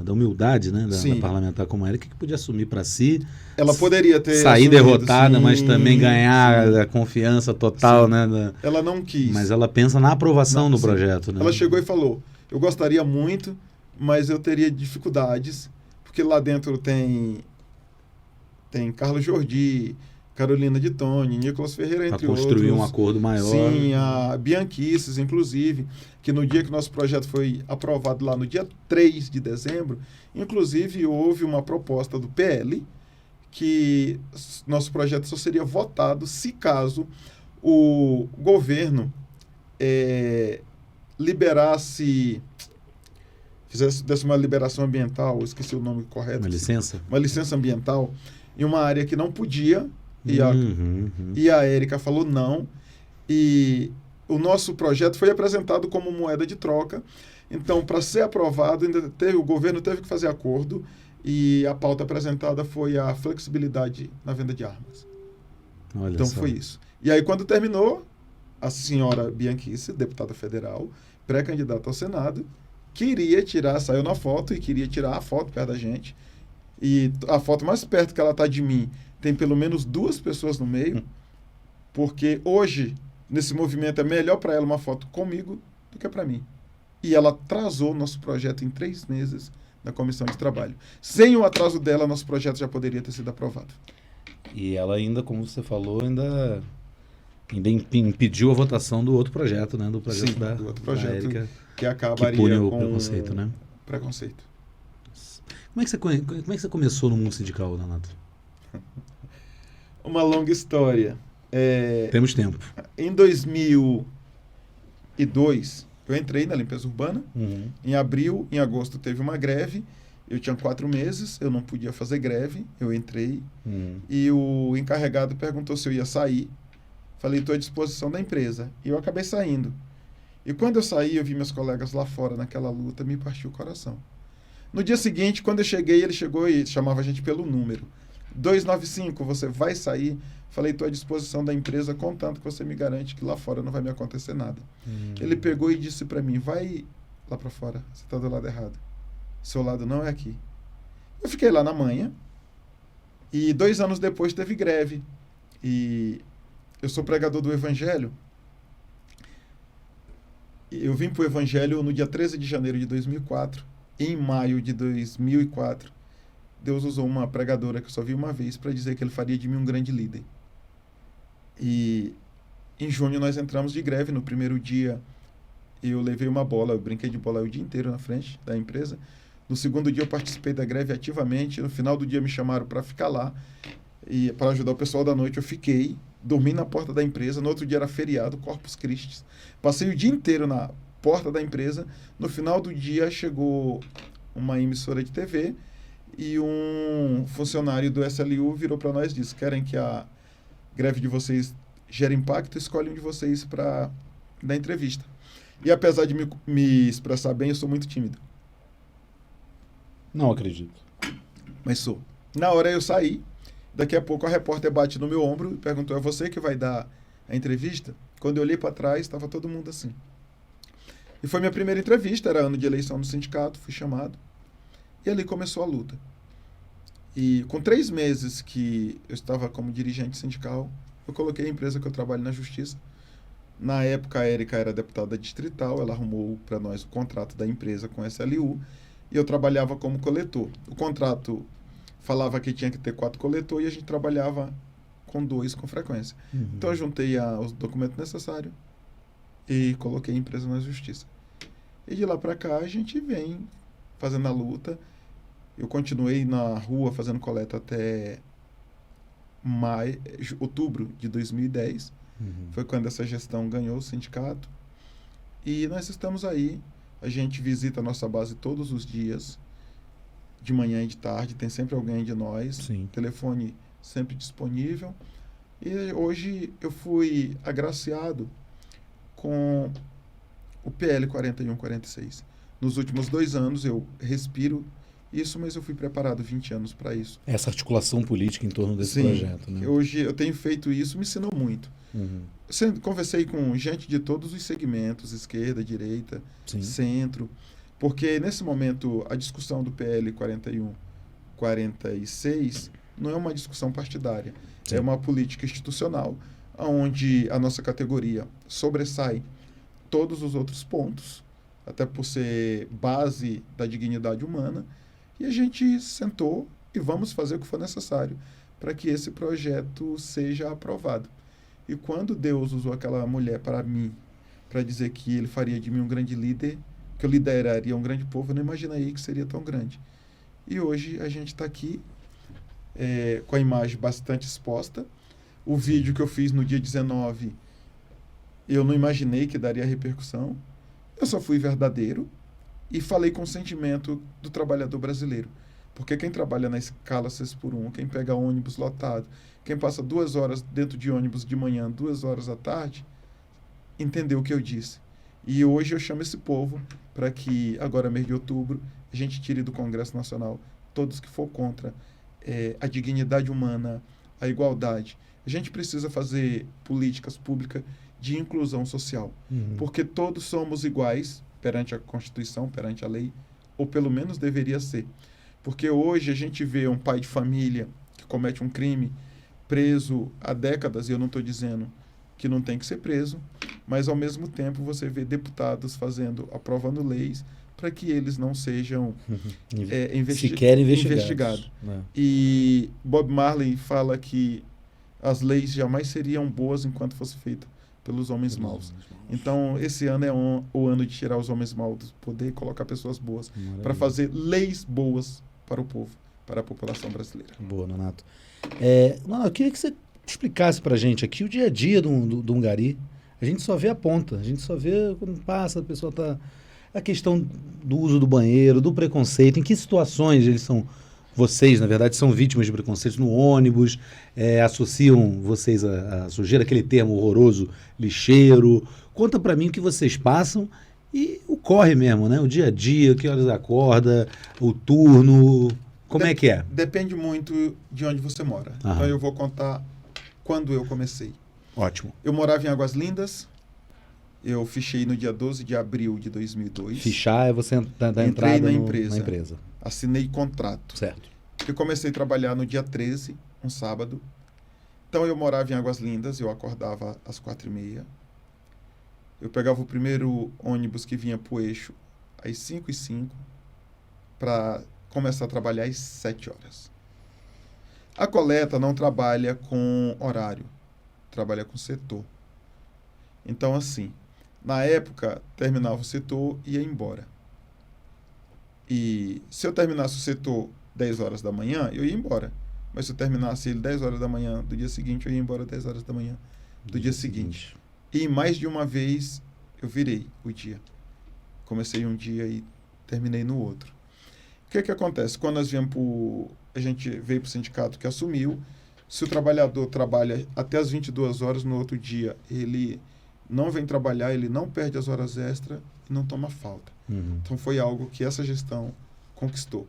da humildade, né, da parlamentar como ela, que podia assumir para si. Ela poderia ter sair assumido, derrotada, sim, mas também ganhar a confiança total, sim. né? Ela não quis. Mas ela pensa na aprovação do projeto, né? Ela chegou e falou: eu gostaria muito, mas eu teria dificuldades, porque lá dentro tem Carlos Jordi, Carolina de Toni, Nicolas Ferreira, entre outros. Para construir um acordo maior. Sim, a Bianquices, inclusive, que no dia que o nosso projeto foi aprovado lá, no dia 3 de dezembro, inclusive houve uma proposta do PL que nosso projeto só seria votado se caso o governo desse uma liberação ambiental, esqueci o nome correto. Uma licença? Uma licença ambiental em uma área que não podia. E a Érica falou não. E o nosso projeto foi apresentado como moeda de troca. Então, para ser aprovado, o governo teve que fazer acordo. E a pauta apresentada foi a flexibilidade na venda de armas. Olha então, só. foi isso. E aí, quando terminou, a senhora Bianquice, deputada federal, pré-candidata ao Senado, saiu na foto e queria tirar a foto perto da gente. E a foto mais perto que ela está de mim tem pelo menos 2 pessoas no meio, porque hoje, nesse movimento, é melhor para ela uma foto comigo do que para mim. E ela atrasou nosso projeto em 3 meses na comissão de trabalho. Sem o atraso dela, nosso projeto já poderia ter sido aprovado. E ela ainda, como você falou, ainda impediu a votação do outro projeto, né? Do projeto do outro projeto, Érica, que acabaria que pune o com preconceito, né? Preconceito. Como é que você começou no mundo sindical, Donato? Uma longa história. Temos tempo. Em 2002, eu entrei na limpeza urbana. Em abril, em agosto, teve uma greve. Eu tinha 4 meses, eu não podia fazer greve. Eu entrei e o encarregado perguntou se eu ia sair. Falei, estou à disposição da empresa. E eu acabei saindo. E quando eu saí, eu vi meus colegas lá fora naquela luta, me partiu o coração. No dia seguinte, quando eu cheguei, ele chegou e chamava a gente pelo número. 295, você vai sair? Falei, estou à disposição da empresa, contanto que você me garante que lá fora não vai me acontecer nada. Ele pegou e disse para mim, vai lá para fora, você está do lado errado. Seu lado não é aqui. Eu fiquei lá na manhã e 2 anos depois teve greve. E eu sou pregador do Evangelho. Eu vim para o Evangelho no dia 13 de janeiro de 2004. Em maio de 2004, Deus usou uma pregadora que eu só vi uma vez para dizer que ele faria de mim um grande líder. E em junho nós entramos de greve. No primeiro dia eu levei uma bola, eu brinquei de bola o dia inteiro na frente da empresa. No segundo dia eu participei da greve ativamente. No final do dia me chamaram para ficar lá e para ajudar o pessoal da noite. Eu fiquei, dormi na porta da empresa. No outro dia era feriado, Corpus Christi. Passei o dia inteiro na porta da empresa. No final do dia chegou uma emissora de TV e um funcionário do SLU virou para nós e disse, querem que a greve de vocês gere impacto, escolhe um de vocês para dar entrevista. E apesar de me expressar bem, eu sou muito tímido. Não acredito. Mas sou. Na hora eu saí, daqui a pouco a repórter bate no meu ombro e perguntou, é você que vai dar a entrevista? Quando eu olhei para trás, estava todo mundo assim. E foi minha primeira entrevista, era ano de eleição no sindicato, fui chamado. E ali começou a luta. E com 3 meses que eu estava como dirigente sindical, eu coloquei a empresa que eu trabalho na justiça. Na época, a Érica era deputada distrital, ela arrumou para nós o contrato da empresa com a SLU, e eu trabalhava como coletor. O contrato falava que tinha que ter 4 coletores, e a gente trabalhava com 2 com frequência. Então, eu juntei os documentos necessários e coloquei a empresa na justiça. E de lá para cá, a gente vem fazendo a luta. Eu continuei na rua fazendo coleta até outubro de 2010. Foi quando essa gestão ganhou o sindicato. E nós estamos aí. A gente visita a nossa base todos os dias, de manhã e de tarde. Tem sempre alguém de nós. Sim. Telefone sempre disponível. E hoje eu fui agraciado com o PL 4146. Nos últimos 2 anos eu respiro isso, mas eu fui preparado 20 anos para isso. Essa articulação política em torno desse Sim, projeto, né? Hoje eu tenho feito isso, me ensinou muito. Conversei com gente de todos os segmentos, esquerda, direita, Sim. centro, porque nesse momento a discussão do PL 4146 não é uma discussão partidária, Sim. é uma política institucional, onde a nossa categoria sobressai todos os outros pontos, até por ser base da dignidade humana, e a gente sentou e vamos fazer o que for necessário para que esse projeto seja aprovado. E quando Deus usou aquela mulher para mim, para dizer que ele faria de mim um grande líder, que eu lideraria um grande povo, eu não imaginei que seria tão grande. E hoje a gente está aqui com a imagem bastante exposta. O vídeo que eu fiz no dia 19, eu não imaginei que daria repercussão. Eu só fui verdadeiro e falei com o sentimento do trabalhador brasileiro. Porque quem trabalha na escala 6x1, quem pega ônibus lotado, quem passa 2 horas dentro de ônibus de manhã, 2 horas à tarde, entendeu o que eu disse. E hoje eu chamo esse povo para que, agora mês de outubro, a gente tire do Congresso Nacional todos que for contra a dignidade humana, a igualdade. A gente precisa fazer políticas públicas de inclusão social, porque todos somos iguais perante a Constituição, perante a lei, ou pelo menos deveria ser. Porque hoje a gente vê um pai de família que comete um crime preso há décadas, e eu não estou dizendo que não tem que ser preso, mas ao mesmo tempo você vê deputados aprovando leis para que eles não sejam sequer investigados. E Bob Marley fala que as leis jamais seriam boas enquanto fosse feita pelos homens maus. Então, esse ano é o ano de tirar os homens maus do poder e colocar pessoas boas para fazer leis boas para o povo, para a população brasileira. Boa, Nonato. Nonato, eu queria que você explicasse para a gente aqui o dia a dia do Ungari. A gente só vê a ponta, a gente só vê quando passa, a pessoa está... A questão do uso do banheiro, do preconceito, em que situações vocês, na verdade, são vítimas de preconceito no ônibus, associam vocês a sujeira, aquele termo horroroso, lixeiro. Conta para mim o que vocês passam e o corre mesmo, né? O dia a dia, que horas acorda, o turno, como é que é? Depende muito de onde você mora. Aham. Então eu vou contar quando eu comecei. Ótimo. Eu morava em Águas Lindas, eu fichei no dia 12 de abril de 2002. Fichar é você dar Entrei entrada na na empresa. empresa. Assinei contrato. Certo. Eu comecei a trabalhar no dia 13, um sábado. Então eu morava em Águas Lindas, eu acordava às 4h30. Eu pegava o primeiro ônibus que vinha para o eixo às 5h05 para começar a trabalhar às 7 horas. A coleta não trabalha com horário, trabalha com setor. Então, assim, na época, terminava o setor e ia embora. E se eu terminasse o setor 10 horas da manhã, eu ia embora. Mas se eu terminasse ele 10 horas da manhã do dia seguinte, eu ia embora 10 horas da manhã do dia seguinte. E mais de uma vez eu virei o dia. Comecei um dia e terminei no outro. O que acontece? Quando nós a gente veio para o sindicato que assumiu, se o trabalhador trabalha até as 22 horas no outro dia, ele não vem trabalhar, ele não perde as horas extras e não toma falta. Então foi algo que essa gestão conquistou.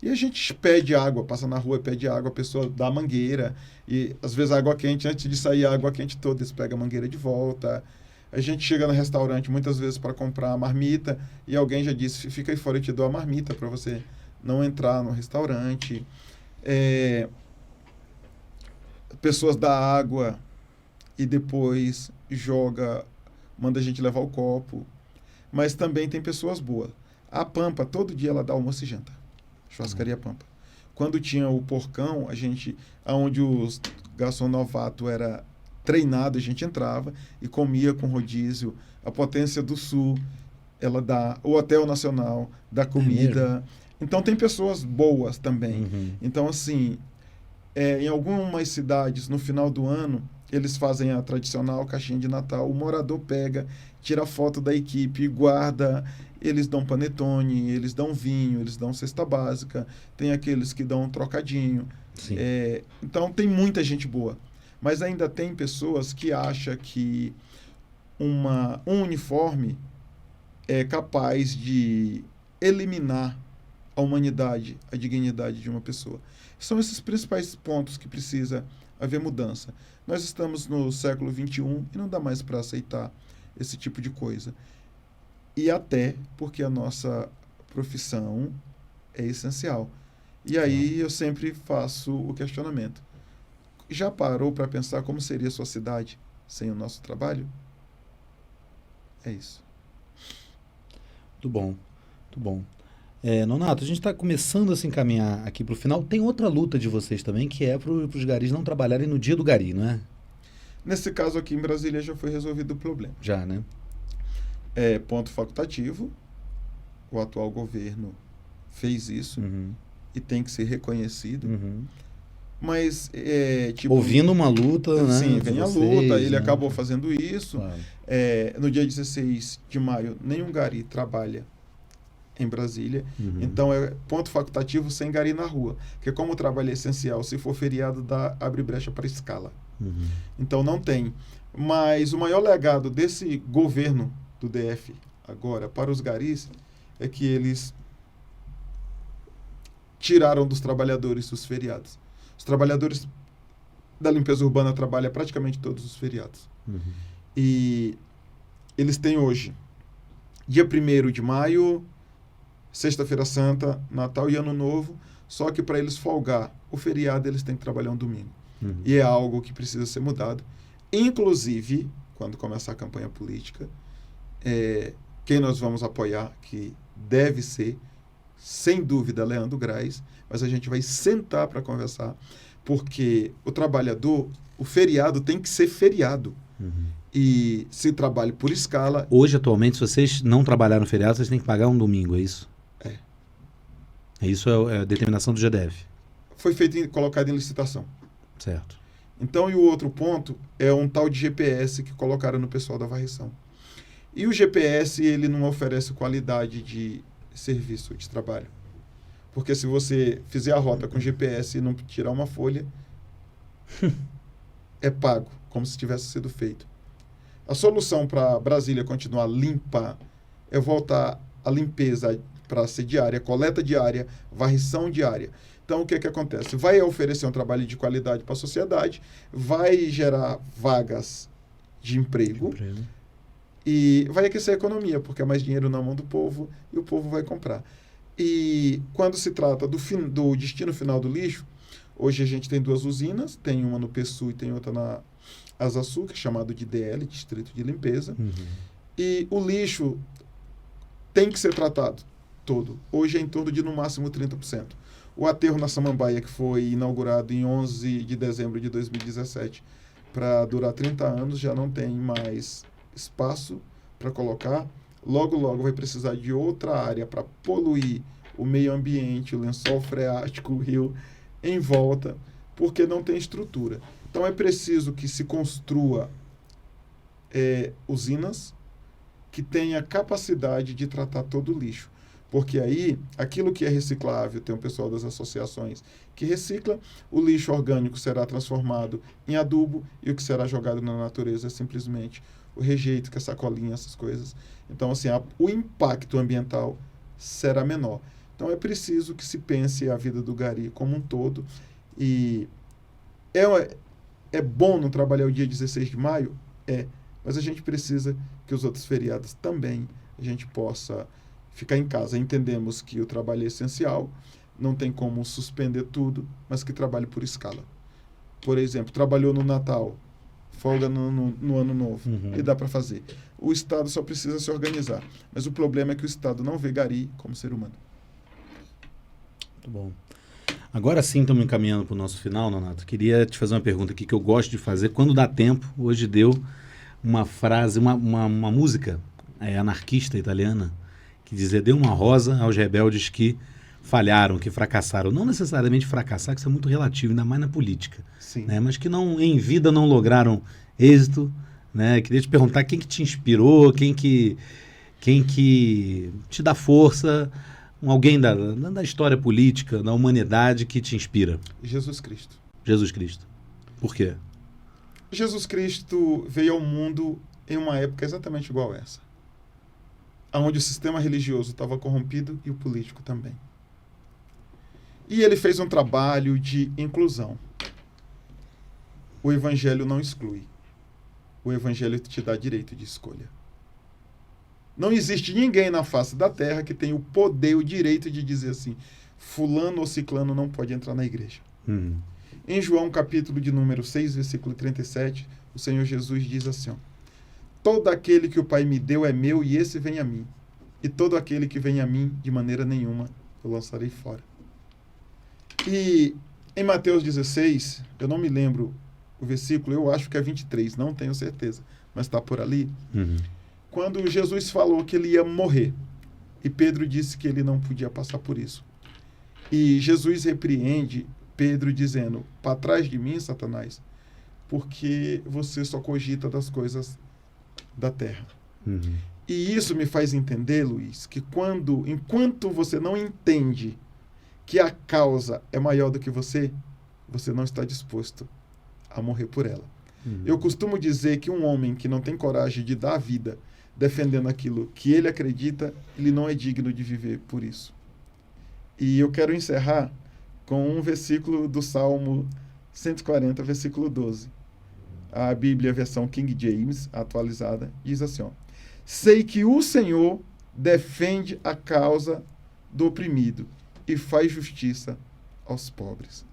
E a gente pede água, passa na rua, pede água, a pessoa dá a mangueira, e às vezes a água quente, antes de sair a água quente toda, eles pegam a mangueira de volta. A gente chega no restaurante muitas vezes para comprar a marmita, e alguém já disse, fica aí fora, eu te dou a marmita para você não entrar no restaurante. Pessoas dão água e depois manda a gente levar o copo. Mas também tem pessoas boas. A Pampa, todo dia ela dá almoço e janta. Churrascaria Pampa. Quando tinha o porcão, onde os garçom novato era treinado, a gente entrava e comia com rodízio. A Potência do Sul ela dá o Hotel Nacional, dá comida. Então tem pessoas boas também. Então, assim, em algumas cidades, no final do ano, eles fazem a tradicional caixinha de Natal. O morador pega, tira foto da equipe, guarda. Eles dão panetone, eles dão vinho, eles dão cesta básica. Tem aqueles que dão um trocadinho. Sim. Então tem muita gente boa. Mas ainda tem pessoas que acham que um uniforme é capaz de eliminar a humanidade, a dignidade de uma pessoa. São esses principais pontos que precisa haver mudança. Nós estamos no século XXI e não dá mais para aceitar esse tipo de coisa. E até porque a nossa profissão é essencial. E aí eu sempre faço o questionamento. Já parou para pensar como seria a sua cidade sem o nosso trabalho? É isso. Muito bom, muito bom. Nonato, a gente está começando a se encaminhar aqui para o final. Tem outra luta de vocês também, que é para os garis não trabalharem no dia do gari, não é? Nesse caso aqui em Brasília já foi resolvido o problema. Já, né? Ponto facultativo. O atual governo fez isso e tem que ser reconhecido. Mas, ouvindo uma luta, né? Sim, vem a luta. Ele né? acabou fazendo isso. Claro. No dia 16 de maio, nenhum gari trabalha em Brasília. Então, é ponto facultativo sem gari na rua. Porque como o trabalho é essencial, se for feriado, abre brecha para escala. Então, não tem. Mas o maior legado desse governo do DF agora para os garis é que eles tiraram dos trabalhadores os feriados. Os trabalhadores da limpeza urbana trabalham praticamente todos os feriados. E eles têm hoje, dia 1º de maio, Sexta-feira Santa, Natal e Ano Novo, só que para eles folgar o feriado, eles têm que trabalhar um domingo. E é algo que precisa ser mudado. Inclusive, quando começar a campanha política, quem nós vamos apoiar, que deve ser, sem dúvida, Leandro Graz, mas a gente vai sentar para conversar, porque o trabalhador, o feriado tem que ser feriado. E se trabalha por escala... Hoje, atualmente, se vocês não trabalharam feriado, vocês têm que pagar um domingo, é isso? Isso é a determinação do GDF. Foi colocado em licitação. Certo. Então, e o outro ponto é um tal de GPS que colocaram no pessoal da varrição. E o GPS, ele não oferece qualidade de serviço, de trabalho. Porque se você fizer a rota com GPS e não tirar uma folha, é pago, como se tivesse sido feito. A solução para Brasília continuar limpa é voltar a limpeza para ser diária, coleta diária, varrição diária. Então, o que acontece? Vai oferecer um trabalho de qualidade para a sociedade, vai gerar vagas de emprego e vai aquecer a economia, porque é mais dinheiro na mão do povo e o povo vai comprar. E quando se trata do destino final do lixo, hoje a gente tem 2 usinas, tem uma no PSU e tem outra na Asa Sul, que é chamado de DL, Distrito de Limpeza. E o lixo tem que ser tratado todo. Hoje é em torno de, no máximo, 30%. O aterro na Samambaia, que foi inaugurado em 11 de dezembro de 2017, para durar 30 anos, já não tem mais espaço para colocar. Logo, logo vai precisar de outra área para poluir o meio ambiente, o lençol freático, o rio em volta, porque não tem estrutura. Então, é preciso que se construa usinas que tenha capacidade de tratar todo o lixo. Porque aí, aquilo que é reciclável, tem um pessoal das associações que recicla, o lixo orgânico será transformado em adubo e o que será jogado na natureza é simplesmente o rejeito, que é sacolinha, essas coisas. Então, assim, o impacto ambiental será menor. Então, é preciso que se pense a vida do gari como um todo. E é bom não trabalhar o dia 16 de maio? Mas a gente precisa que os outros feriados também a gente possa ficar em casa. Entendemos que o trabalho é essencial, não tem como suspender tudo, mas que trabalhe por escala. Por exemplo, trabalhou no Natal, folga no Ano Novo, e dá para fazer. O Estado só precisa se organizar. Mas o problema é que o Estado não vê gari como ser humano. Muito bom. Agora sim estamos encaminhando para o nosso final, Nonato. Queria te fazer uma pergunta aqui que eu gosto de fazer quando dá tempo. Hoje deu uma frase, uma música anarquista italiana, que dizia: dê uma rosa aos rebeldes que falharam, que fracassaram. Não necessariamente fracassar, que isso é muito relativo, ainda mais na política, Sim. né? Mas que não, em vida não lograram êxito, né? Queria te perguntar quem que te inspirou, quem que te dá força, alguém da história política, da humanidade que te inspira. Jesus Cristo. Jesus Cristo. Por quê? Jesus Cristo veio ao mundo em uma época exatamente igual a essa, onde o sistema religioso estava corrompido e o político também. E ele fez um trabalho de inclusão. O evangelho não exclui. O evangelho te dá direito de escolha. Não existe ninguém na face da terra que tenha o poder, o direito de dizer assim: fulano ou ciclano não pode entrar na igreja. Em João, capítulo de número 6, versículo 37, o Senhor Jesus diz assim: ó, todo aquele que o Pai me deu é meu, e esse vem a mim. E todo aquele que vem a mim, de maneira nenhuma, eu lançarei fora. E em Mateus 16, eu não me lembro o versículo, eu acho que é 23, não tenho certeza, mas está por ali. Quando Jesus falou que ele ia morrer, e Pedro disse que ele não podia passar por isso. E Jesus repreende Pedro dizendo: para trás de mim, Satanás, porque você só cogita das coisas da terra. E isso me faz entender, Luiz, que enquanto você não entende que a causa é maior do que você não está disposto a morrer por ela. Eu costumo dizer que um homem que não tem coragem de dar a vida defendendo aquilo que ele acredita, ele não é digno de viver por isso. E eu quero encerrar com um versículo do Salmo 140, versículo 12. A Bíblia, versão King James, atualizada, diz assim: ó, sei que o Senhor defende a causa do oprimido e faz justiça aos pobres.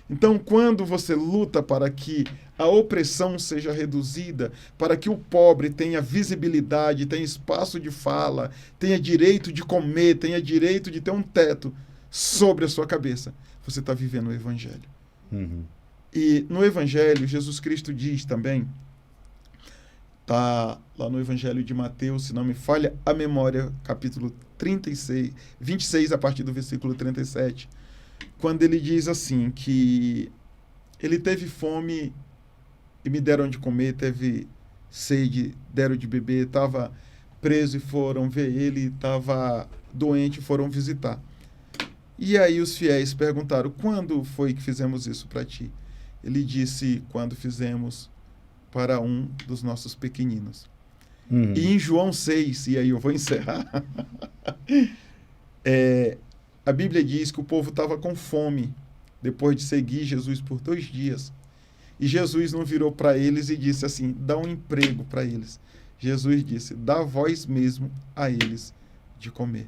Então, quando você luta para que a opressão seja reduzida, para que o pobre tenha visibilidade, tenha espaço de fala, tenha direito de comer, tenha direito de ter um teto sobre a sua cabeça, você está vivendo o Evangelho. E no Evangelho, Jesus Cristo diz também, está lá no Evangelho de Mateus, se não me falha a memória, capítulo 26, a partir do versículo 37, quando ele diz assim, que ele teve fome e me deram de comer, teve sede, deram de beber, estava preso e foram ver ele, estava doente e foram visitar. E aí os fiéis perguntaram: quando foi que fizemos isso para ti? Ele disse: quando fizemos para um dos nossos pequeninos. E em João 6, e aí eu vou encerrar, a Bíblia diz que o povo estava com fome depois de seguir Jesus por 2 dias. E Jesus não virou para eles e disse assim: dá um emprego para eles. Jesus disse: dá vós mesmo a eles de comer.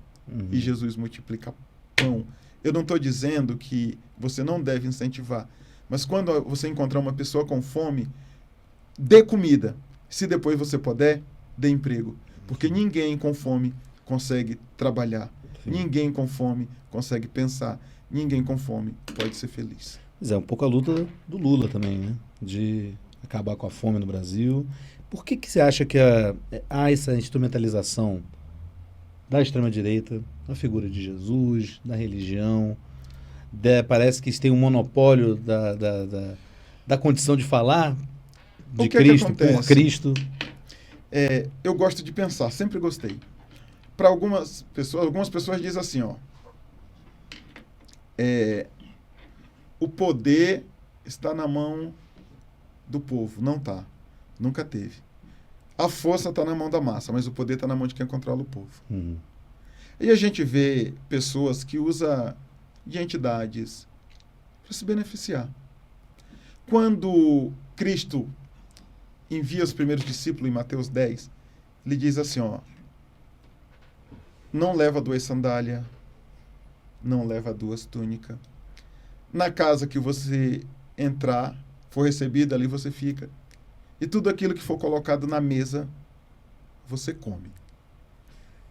E Jesus multiplica pão. Eu não estou dizendo que você não deve incentivar, mas quando você encontrar uma pessoa com fome, dê comida. Se depois você puder, dê emprego. Porque ninguém com fome consegue trabalhar. Sim. Ninguém com fome consegue pensar. Ninguém com fome pode ser feliz. Mas é um pouco a luta do Lula também, né? De acabar com a fome no Brasil. Por que você acha que há essa instrumentalização da extrema-direita, da figura de Jesus, da religião? Parece que eles têm um monopólio da condição de falar de Cristo, por Cristo. Eu gosto de pensar, sempre gostei. Para algumas pessoas dizem assim, ó, o poder está na mão do povo. Não está. Nunca teve. A força está na mão da massa, mas o poder está na mão de quem controla o povo. E a gente vê pessoas que usam de entidades para se beneficiar. Quando Cristo envia os primeiros discípulos em Mateus 10, ele diz assim, ó, não leva 2 sandálias, não leva 2 túnicas. Na casa que você entrar, for recebido, ali você fica. E tudo aquilo que for colocado na mesa, você come.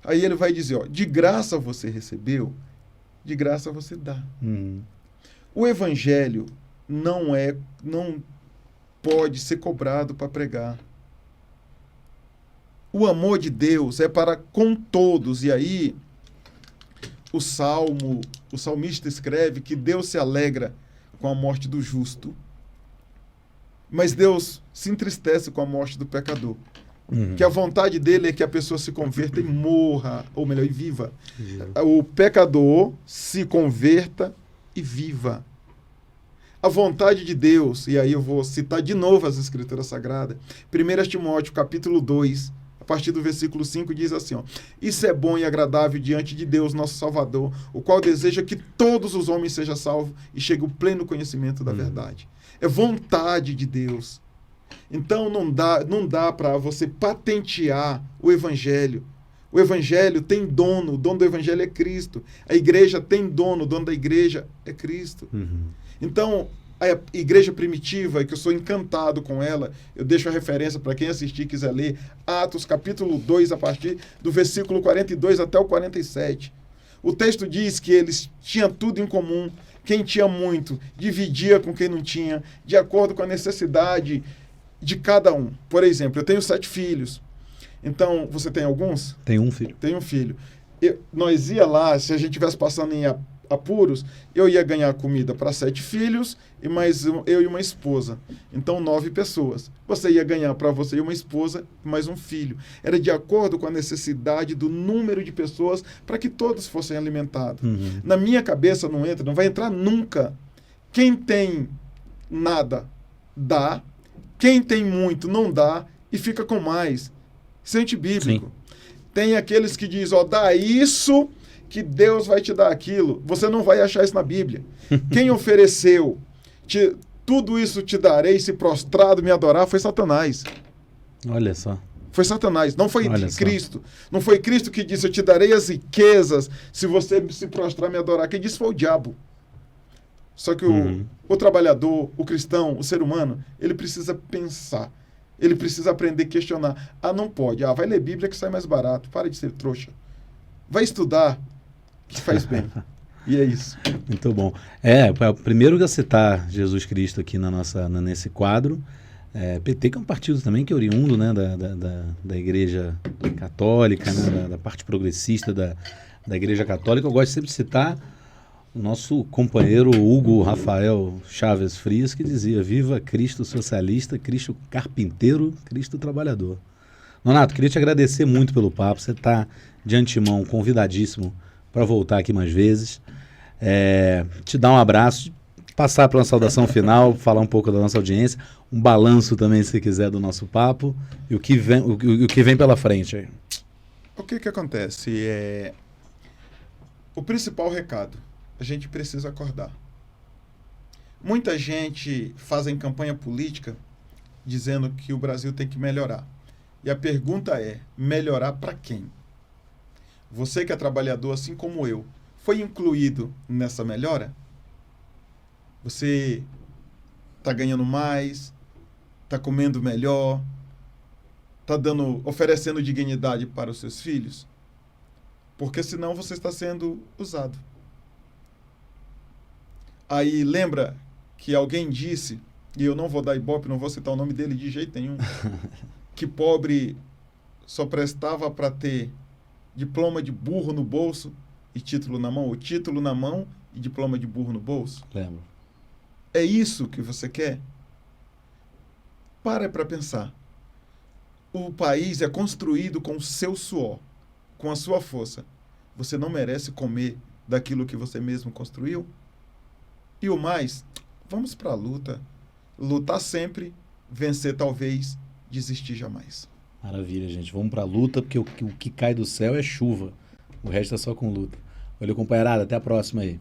Aí ele vai dizer, ó, de graça você recebeu, de graça você dá. O evangelho não pode ser cobrado para pregar. O amor de Deus é para com todos. E aí, o salmista escreve que Deus se alegra com a morte do justo, mas Deus se entristece com a morte do pecador. Que a vontade dele é que a pessoa se converta e morra, ou melhor, e viva. O pecador se converta e viva. A vontade de Deus, e aí eu vou citar de novo as Escrituras Sagradas. 1 Timóteo, capítulo 2, a partir do versículo 5, diz assim, ó: isso é bom e agradável diante de Deus, nosso Salvador, o qual deseja que todos os homens sejam salvos e cheguem ao pleno conhecimento da verdade. É vontade de Deus. Então não dá para você patentear o Evangelho. O Evangelho tem dono, o dono do Evangelho é Cristo. A igreja tem dono, o dono da igreja é Cristo. Então, a igreja primitiva, que eu sou encantado com ela, eu deixo a referência para quem assistir e quiser ler, Atos capítulo 2, a partir do versículo 42 até o 47. O texto diz que eles tinham tudo em comum. Quem tinha muito, dividia com quem não tinha, de acordo com a necessidade de cada um. Por exemplo, eu tenho 7 filhos. Então, você tem alguns? Tem um filho. Tenho um filho. Nós ia lá, se a gente estivesse passando em apuros, eu ia ganhar comida para 7 filhos e mais eu e uma esposa. Então, 9 pessoas. Você ia ganhar para você e uma esposa e mais um filho. Era de acordo com a necessidade do número de pessoas para que todos fossem alimentados. Na minha cabeça não entra, não vai entrar nunca. Quem tem nada, dá. Quem tem muito, não dá e fica com mais. Isso é antibíblico. Sim. Tem aqueles que dizem, ó, dá isso que Deus vai te dar aquilo. Você não vai achar isso na Bíblia. Quem ofereceu, tudo isso te darei, se prostrado me adorar, foi Satanás. Olha só. Foi Satanás, não foi Cristo. Não foi Cristo que disse, eu te darei as riquezas se você se prostrar me adorar. Quem disse foi o diabo. Só que o trabalhador, o cristão, o ser humano, ele precisa pensar. Ele precisa aprender a questionar. Ah, não pode. Ah, vai ler Bíblia que sai mais barato. Para de ser trouxa. Vai estudar, que faz bem. E é isso. Muito bom. O primeiro a citar Jesus Cristo aqui nesse quadro. PT, que é um partido também que é oriundo, né, da Igreja Católica, né, da parte progressista da Igreja Católica. Eu gosto sempre de citar o nosso companheiro Hugo Rafael Chaves Frias, que dizia: viva Cristo socialista, Cristo carpinteiro, Cristo trabalhador. Nonato, queria te agradecer muito pelo papo. Você está, de antemão, convidadíssimo para voltar aqui mais vezes. Te dar um abraço, passar para uma saudação final, falar um pouco da nossa audiência, um balanço também, se quiser, do nosso papo e o que vem pela frente aí. O que acontece? O principal recado: a gente precisa acordar. Muita gente faz campanha política dizendo que o Brasil tem que melhorar. E a pergunta é: melhorar para quem? Você que é trabalhador, assim como eu, foi incluído nessa melhora? Você está ganhando mais? Está comendo melhor? Está oferecendo dignidade para os seus filhos? Porque senão você está sendo usado. Aí lembra que alguém disse, e eu não vou dar ibope, não vou citar o nome dele de jeito nenhum, que pobre só prestava para ter diploma de burro no bolso e título na mão, ou título na mão e diploma de burro no bolso. Lembro. É isso que você quer? Para pensar. O país é construído com o seu suor, com a sua força. Você não merece comer daquilo que você mesmo construiu? E o mais, vamos para a luta. Lutar sempre, vencer talvez, desistir jamais. Maravilha, gente. Vamos para a luta, porque o que cai do céu é chuva. O resto é só com luta. Valeu, companheirada. Até a próxima aí.